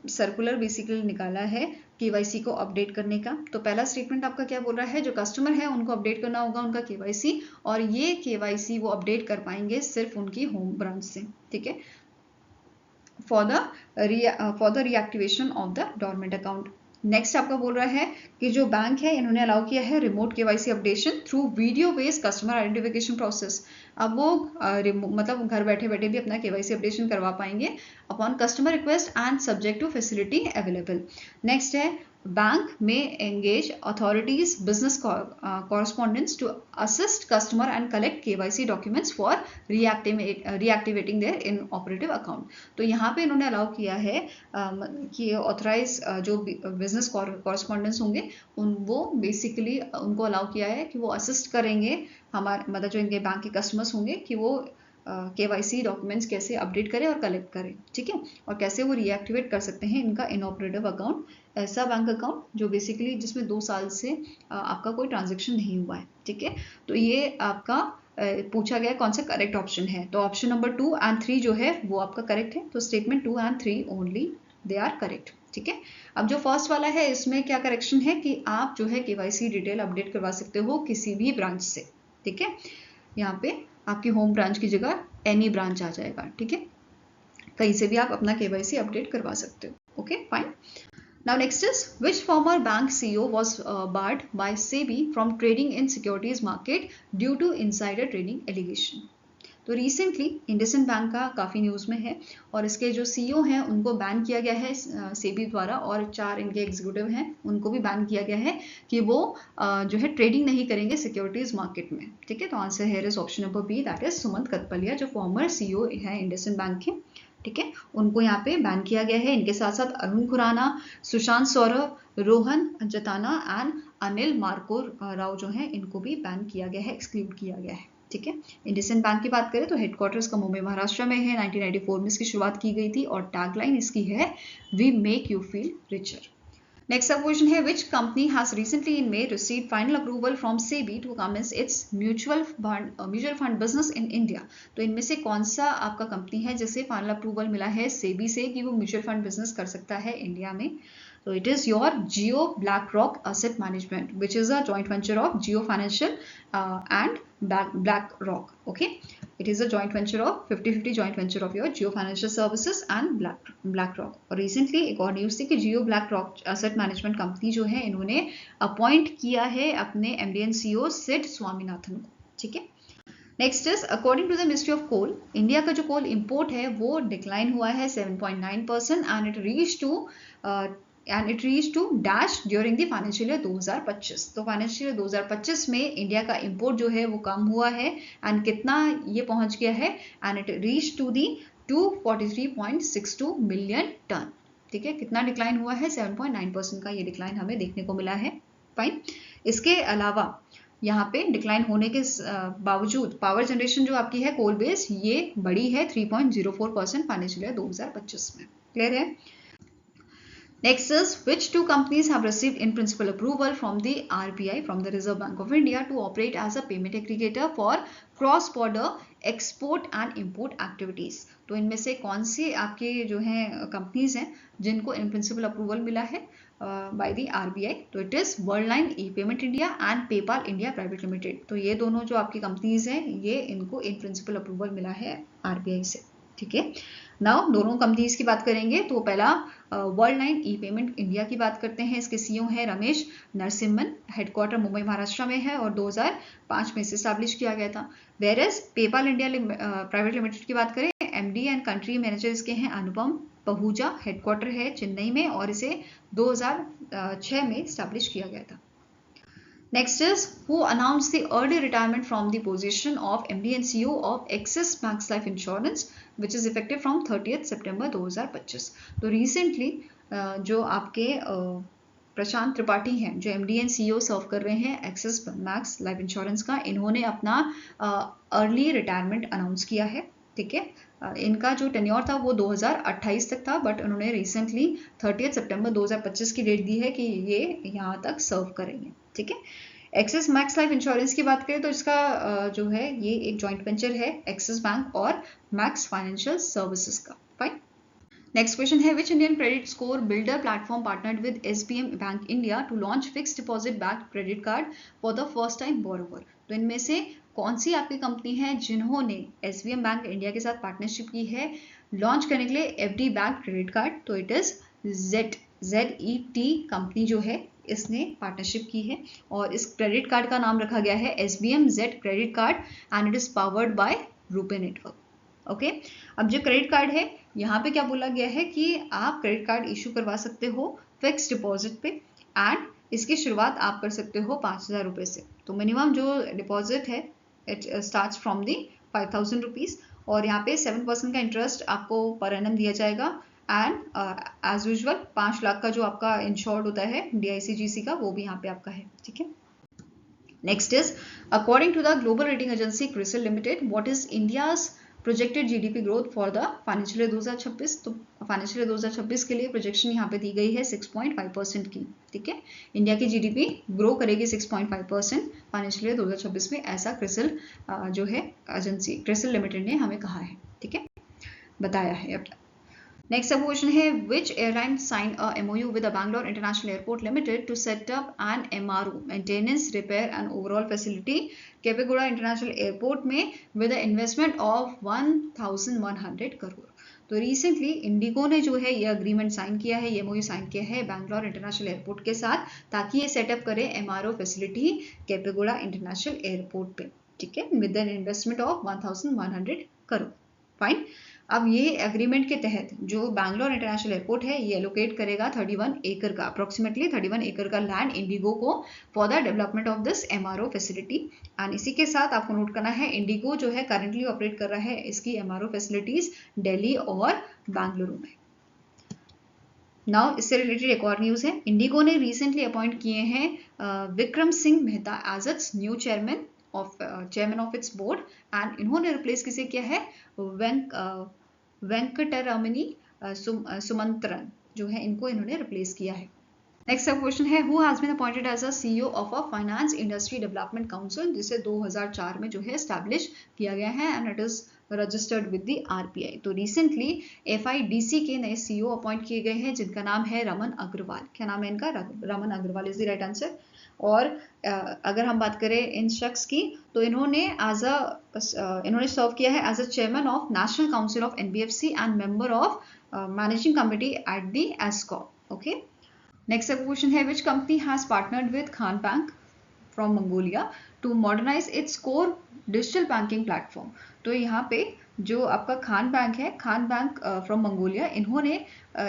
सर्कुलर बेसिकली निकाला है KYC को update करने का। तो पहला स्टेटमेंट आपका क्या बोल रहा है, जो कस्टमर है उनको अपडेट करना होगा उनका KYC, और ये KYC वो अपडेट कर पाएंगे सिर्फ उनकी होम ब्रांच से। ठीक है, for the reactivation of the dormant account. Next आपका बोल रहा है कि जो बैंक है इन्होंने अलाउ किया है remote KYC updation through video based customer identification process. अब वो मतलब घर बैठे बैठे भी अपना KYC अपडेशन करवा पाएंगे upon customer request and subject to facility available. Next है, बैंक में engage authorities business correspondents to assist customer and collect KYC documents for reactivating their inoperative account। तो यहाँ पे इन्होंने अलाउ किया है कि ऑथराइज जो बिजनेस कॉरस्पॉन्डेंट्स होंगे वो बेसिकली उनको अलाउ किया है कि वो असिस्ट करेंगे हमारे, मतलब जो इनके बैंक के कस्टमर्स होंगे, कि वो KYC डॉक्यूमेंट्स कैसे अपडेट करें और कलेक्ट करें, ठीक है, और कैसे वो रीएक्टिवेट कर सकते हैं इनका इनऑपरेटिव अकाउंट, ऐसा बैंक अकाउंट जो बेसिकली जिसमें 2 साल से आपका कोई ट्रांजेक्शन नहीं हुआ है, ठीक है। तो ये आपका पूछा गया कौन सा करेक्ट ऑप्शन है, तो ऑप्शन नंबर 2 एंड 3 जो है वो आपका करेक्ट है, तो statement 2 and 3 only they are correct, ठीक है। अब जो फर्स्ट वाला है इसमें क्या करेक्शन है कि आप जो है KYC डिटेल अपडेट करवा सकते हो किसी भी ब्रांच से, ठीक है। यहाँ पे आपकी होम ब्रांच की जगह एनी ब्रांच आ जाएगा, ठीक है, कहीं से भी आप अपना KYC अपडेट करवा सकते हो, okay fine. Now next is, which former bank CEO was barred by SEBI from trading in securities market due to insider trading allegation? तो रिसेंटली इंडसइंड बैंक का काफ़ी न्यूज़ में है और इसके जो CEO हैं उनको बैन किया गया है सेबी द्वारा, और 4 इनके एग्जीक्यूटिव हैं उनको भी बैन किया गया है कि वो जो है ट्रेडिंग नहीं करेंगे सिक्योरिटीज मार्केट में, ठीक है। तो answer here is option number B, that is Sumant Kathpalia जो फॉर्मर CEO है इंडसइंड बैंक के, ठीक है, उनको यहाँ पे बैन किया गया है। इनके साथ साथ अरुण खुराना, सुशांत सौरभ, रोहन जताना एंड अनिल मार्को राव जो है इनको भी बैन किया गया है, एक्सक्लूड किया गया है, ठीक है। इंडसइंड बैंक की बात करें तो हेडक्वार्टर्स का मुंबई महाराष्ट्र में है, 1994 में इसकी शुरुआत की गई थी और टैगलाइन इसकी है we make you feel richer. Next sub question है, which company has recently in May receive final approval from SEBI to commence its mutual fund business in India. तो इनमें से कौन सा आपका कंपनी है जिसे फाइनल अप्रूवल मिला है सेबी से कि वो म्यूचुअल फंड बिजनेस कर सकता है इंडिया में? So it is your Jio BlackRock Asset Management, which is a joint venture of Jio Financial and BlackRock. Okay, it is a joint venture of 50-50 joint venture of your Jio Financial Services and BlackRock. और recently एक और news थी कि Jio BlackRock Asset Management company जो है इन्होंने appoint किया है अपने MD and CEO Sid Swaminathan को, ठीक है। Next is, according to the ministry of coal, India का जो कोल इंपोर्ट है वो डिक्लाइन हुआ है 7.9% and it reach to dash during the financial year 2025। तो फाइनेंशियल ईयर 2025 में इंडिया का इंपोर्ट जो है वो कम हुआ है एंड कितना ये पहुंच गया है, and it reach to the 243.62 million ton, ठीक है। कितना डिक्लाइन हुआ है? 7.9% का ये डिक्लाइन हमें देखने को मिला है, फाइन। इसके अलावा यहाँ पे डिक्लाइन होने के बावजूद पावर जनरेशन जो आपकी है कोल बेस ये बड़ी है 3.04% फाइनेंशियल ईयर 2025 में, क्लियर है। Next is, which two companies have received in principle approval from the RBI, from the Reserve Bank of India, to operate as a payment aggregator for cross-border export and import activities? तो इनमें से कौन सी आपके जो हैं companies हैं जिनको इन principle approval मिला है बाय द RBI? तो it is Worldline, e payment India and PayPal India private limited. तो ये दोनों जो आपकी कंपनीज हैं ये इनको इन प्रिंसिपल अप्रूवल मिला है RBI से, ठीक है। नाउ दोनों कंपनीज की बात करेंगे तो पहला वर्ल्डलाइन ई पेमेंट इंडिया की बात करते हैं। इसके CEO हैं रमेश नरसिम्हन, हेडक्वार्टर मुंबई महाराष्ट्र में है और 2005 में इसे स्टैब्लिश किया गया था। Whereas PayPal India private limited की बात करें, MD एंड कंट्री मैनेजर इसके हैं अनुपम पहूजा, हेडक्वार्टर है चेन्नई में और इसे 2006 में स्टैब्लिश किया गया था। Next is, who announced the early retirement from the position of MD and CEO of Axis Max Life Insurance, which is effective from 30th September 2025। तो recently जो आपके प्रशांत त्रिपाठी हैं जो MD and CEO सर्व कर रहे हैं एक्सिस मैक्स लाइफ इंश्योरेंस का, इन्होंने अपना अर्ली रिटायरमेंट अनाउंस किया है, ठीक है। इनका जो टेन्योर था वो 2028 तक था, बट उन्होंने रिसेंटली 30 सितंबर 2025 की डेट दी है कि ये यहाँ तक सर्व करेंगे, ठीक है। एक्सिस मैक्स लाइफ इंश्योरेंस की बात करें तो इसका जो है ये एक जॉइंट वेंचर है एक्सिस बैंक और मैक्स फाइनेंशियल सर्विसेज का, फाइन। नेक्स्ट क्वेश्चन है, which Indian credit score builder platform partnered with SBM bank India to launch fixed deposit backed credit card for the first time borrower? तो इनमें से कौन सी आपकी company है जिन्होंने SBM बैंक इंडिया के साथ पार्टनरशिप की है लॉन्च करने के लिए FD बैक्ड क्रेडिट कार्ड? तो इट इज ZET कंपनी जो है इसने पार्टनरशिप की है और इस क्रेडिट कार्ड का नाम रखा गया है SBM Z credit card and it is powered by RuPay network, okay. अब जो क्रेडिट कार्ड है यहाँ पे क्या बोला गया है कि आप क्रेडिट कार्ड इशू करवा सकते हो फिक्स डिपॉजिट पे एंड इसकी शुरुआत आप कर सकते हो 5,000 रुपये से। तो मिनिमम जो डिपॉजिट है it starts from the 5,000 rupees और यहाँ पे 7% का इंटरेस्ट आपको पर एनम दिया जाएगा एंड एज यूजुअल 5 लाख का जो आपका इंश्योर्ड होता है DICGC का वो भी यहाँ पे आपका है, ठीक है। Next is, according to the global rating agency Crisil limited, what is India's projected GDP growth for the financial year 2026, तो फाइनेंशियल ईयर 2026 के लिए प्रोजेक्शन यहाँ पे दी गई है 6.5% की, ठीक है। इंडिया की जीडीपी ग्रो करेगी 6.5% फाइनेंशियल ईयर 2026 में, ऐसा क्रिसिल जो है एजेंसी क्रिसिल लिमिटेड ने हमें कहा है, ठीक है, बताया है। अब नेक्स्ट सब क्वेश्चन है, which airline sign a MOU with the Bangalore international airport limited to set up an MRO maintenance repair and overall facility Kempegowda international airport में with the investment of 1100 crore. तो रिसेंटली इंडिगो ने जो है ये agreement sign किया है, ये MOU साइन किया है बैंगलोर इंटरनेशनल एयरपोर्ट के साथ, ताकि ये सेटअप करे MRO facility Kempegowda international airport पे, ठीक है, with an investment of 1100 crore. Fine. अब ये एग्रीमेंट के तहत जो बैंगलोर इंटरनेशनल एयरपोर्ट है ये एलोकेट करेगा 31 एकड़ का, अप्रोक्सीमेटली 31 एकड़ का लैंड इंडिगो को for the development of this MRO facility. And इसी के साथ आपको नोट करना है, इंडिगो जो है करंटली ऑपरेट कर रहा है इसकी MRO फैसिलिटीज दिल्ली और बेंगलुरु में। नाउ इससे रिलेटेड एक और न्यूज है, इंडिगो ने रिसेंटली अपॉइंट किए हैं Vikram Singh Mehta as its new chairman of its board, and इन्होंने रिप्लेस किसे किया है, वेंकटरमणी सुमंत्रन जो है, इनको इन्होंने रिप्लेस किया है। नेक्स्ट सब क्वेश्चन है, who has been appointed as a CEO of a finance industry development council, जिसे 2004 में जो है एस्टैब्लिश किया गया है and it is registered with the RBI। तो रिसेंटली FIDC के नए CEO अपॉइंट किए गए हैं जिनका नाम है रमन अग्रवाल। क्या नाम है इनका, Raman Agarwal is the right answer. और अगर हम बात करें इन शख्स की, तो इन्होंने सर्व किया है as a chairman of national council of NBFC and member of managing committee at the ASCOP। Okay, next question है, which company has partnered with Khan bank from Mongolia to modernise its core digital banking platform. तो यहाँ पे जो आपका Khan bank है, Khan bank from Mongolia, इन्होंने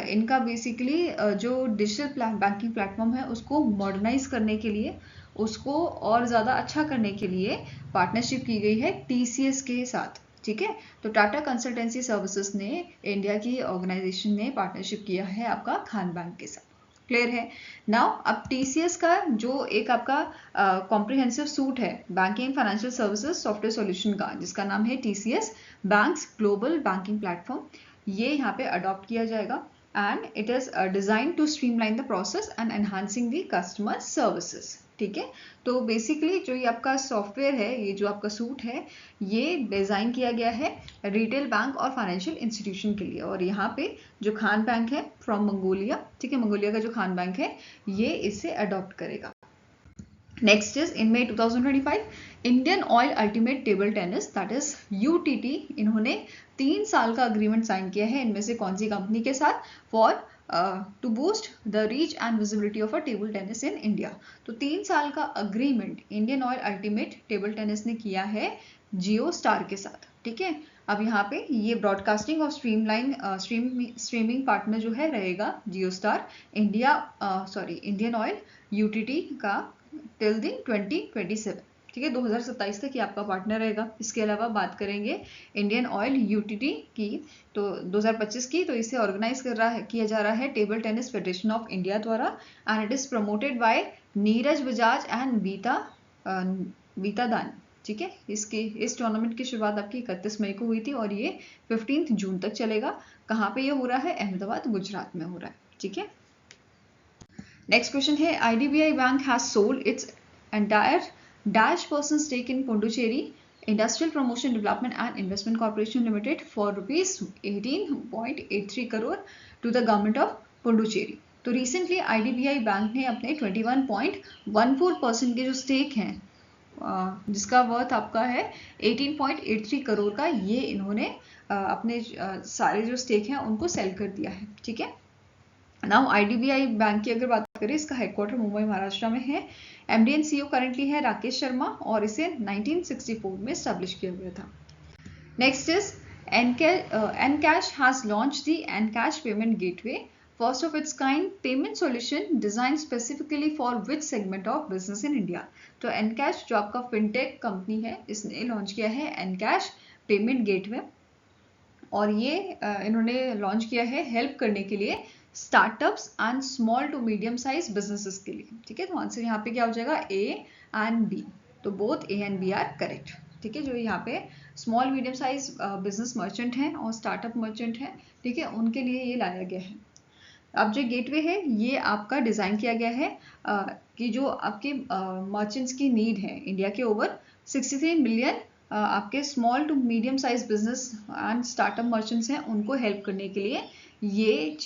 इनका basically जो डिजिटल बैंकिंग प्लेटफॉर्म है उसको मॉडर्नाइज करने के लिए, उसको और ज़्यादा अच्छा करने के लिए पार्टनरशिप की गई है TCS के साथ, ठीक है। तो टाटा कंसल्टेंसी सर्विसेज ने, इंडिया की ऑर्गेनाइजेशन ने पार्टनरशिप किया है आपका खान बैंक के साथ। क्लियर है। नाउ अब TCS का जो एक आपका कॉम्प्रिहेंसिव सूट है banking financial services software solution का, जिसका नाम है TCS BaNCS global banking platform, ये यहाँ पे अडॉप्ट किया जाएगा and it is design to streamline the process and enhancing the customer services, ठीक है। तो बेसिकली जो ये आपका सॉफ्टवेयर है, ये जो आपका सूट है, ये डिज़ाइन किया गया है रिटेल बैंक और फाइनेंशियल इंस्टीट्यूशन के लिए, और यहाँ पे जो खान बैंक है फ्रॉम मंगोलिया, ठीक है, मंगोलिया का जो खान बैंक है ये इसे अडॉप्ट करेगा। Next is in May 2025 Indian Oil ultimate table tennis that is UTT, इन्होंने 3 साल का अग्रीमेंट साइन किया है, इनमें से कौन सी कंपनी के साथ, for to boost the reach and visibility of a table tennis in India. तो 3 साल का agreement Indian Oil ultimate table tennis ने किया है जियो स्टार के साथ, ठीक है। अब यहाँ पे ये ब्रॉडकास्टिंग और स्ट्रीमिंग पार्टनर जो है रहेगा जियो स्टार, इंडियन ऑयल UTT का टिल द 2027, ठीक है, 2027 तक ये आपका पार्टनर रहेगा। इसके अलावा बात करेंगे इंडियन ऑयल UTT की, तो 2025 की, तो इसे ऑर्गेनाइज किया जा रहा है table tennis federation of India द्वारा and it is promoted by Neeraj Bajaj and Vita Dani, ठीक है। इस टूर्नामेंट की शुरुआत आपकी 31 मई को हुई थी और ये 15 जून तक चलेगा। कहाँ पे ये हो रहा है, अहमदाबाद गुजरात में हो रहा है, ठीक है। नेक्स्ट क्वेश्चन है, IDBI bank has sold its entire -% stake in Pondicherry Industrial Promotion Development and Investment Corporation Limited for rupees 18.83 crore to the government of Pondicherry। तो रिसेंटली IDBI बैंक ने अपने 21.14% के जो स्टेक हैं, जिसका वर्थ आपका है 18.83 करोड़ का, ये इन्होंने अपने सारे जो स्टेक हैं उनको सेल कर दिया है, ठीक है। नाउ IDBI बैंक की अगर बात करें, इसका हेडक्वार्टर मुंबई महाराष्ट्र में है। MD एंड CEO करंटली है राकेश शर्मा और इसे 1964 में स्टैब्लिश किया गया था। Next is Encash has launch the Encash payment gateway, first of its kind payment solution design specifically for which segment of business in India. तो Encash जो आपका फिनटेक कंपनी है, इसने लॉन्च किया है Encash पेमेंट गेटवे, और ये इन्होंने लॉन्च किया है हेल्प करने के लिए startups and small to medium size businesses के लिए, ठीक है। तो आंसर यहाँ पे क्या हो जाएगा, A एंड B, तो both A and B are correct, ठीक है। जो यहाँ पे small medium size business merchant हैं और स्टार्टअप मर्चेंट हैं, ठीक है, उनके लिए ये लाया गया है। अब जो गेटवे है ये आपका डिज़ाइन किया गया है कि जो आपके मर्चेंट्स की नीड है, इंडिया के ओवर 63 मिलियन आपके small to medium size business and startup merchants हैं, उनको हेल्प करने के लिए ये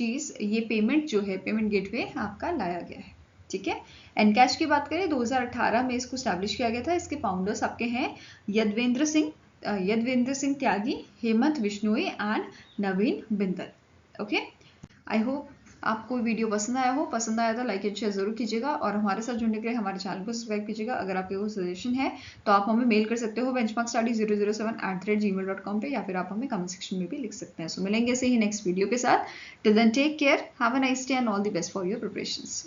पेमेंट जो है, पेमेंट गेटवे आपका लाया गया है, ठीक है। एनकैश की बात करें 2018 में इसको स्टैब्लिश किया गया था। इसके फाउंडर्स आपके हैं Yadvendra Singh Tyagi, Hemant Bishnoi and Naveen Bindal. Okay, I hope आपको वीडियो पसंद आया हो। पसंद आया तो लाइक एंड शेयर जरूर कीजिएगा और हमारे साथ जुड़ने के लिए हमारे चैनल को सब्सक्राइब कीजिएगा। अगर आपके कोई सजेशन है तो आप हमें मेल कर सकते हो benchmarkstudy007@gmail.com पे, या फिर आप हमें कमेंट सेक्शन में भी लिख सकते हैं। सो मिलेंगे ऐसे ही नेक्स्ट वीडियो के साथ। Till then take care, have a nice day and all the best for your preparations.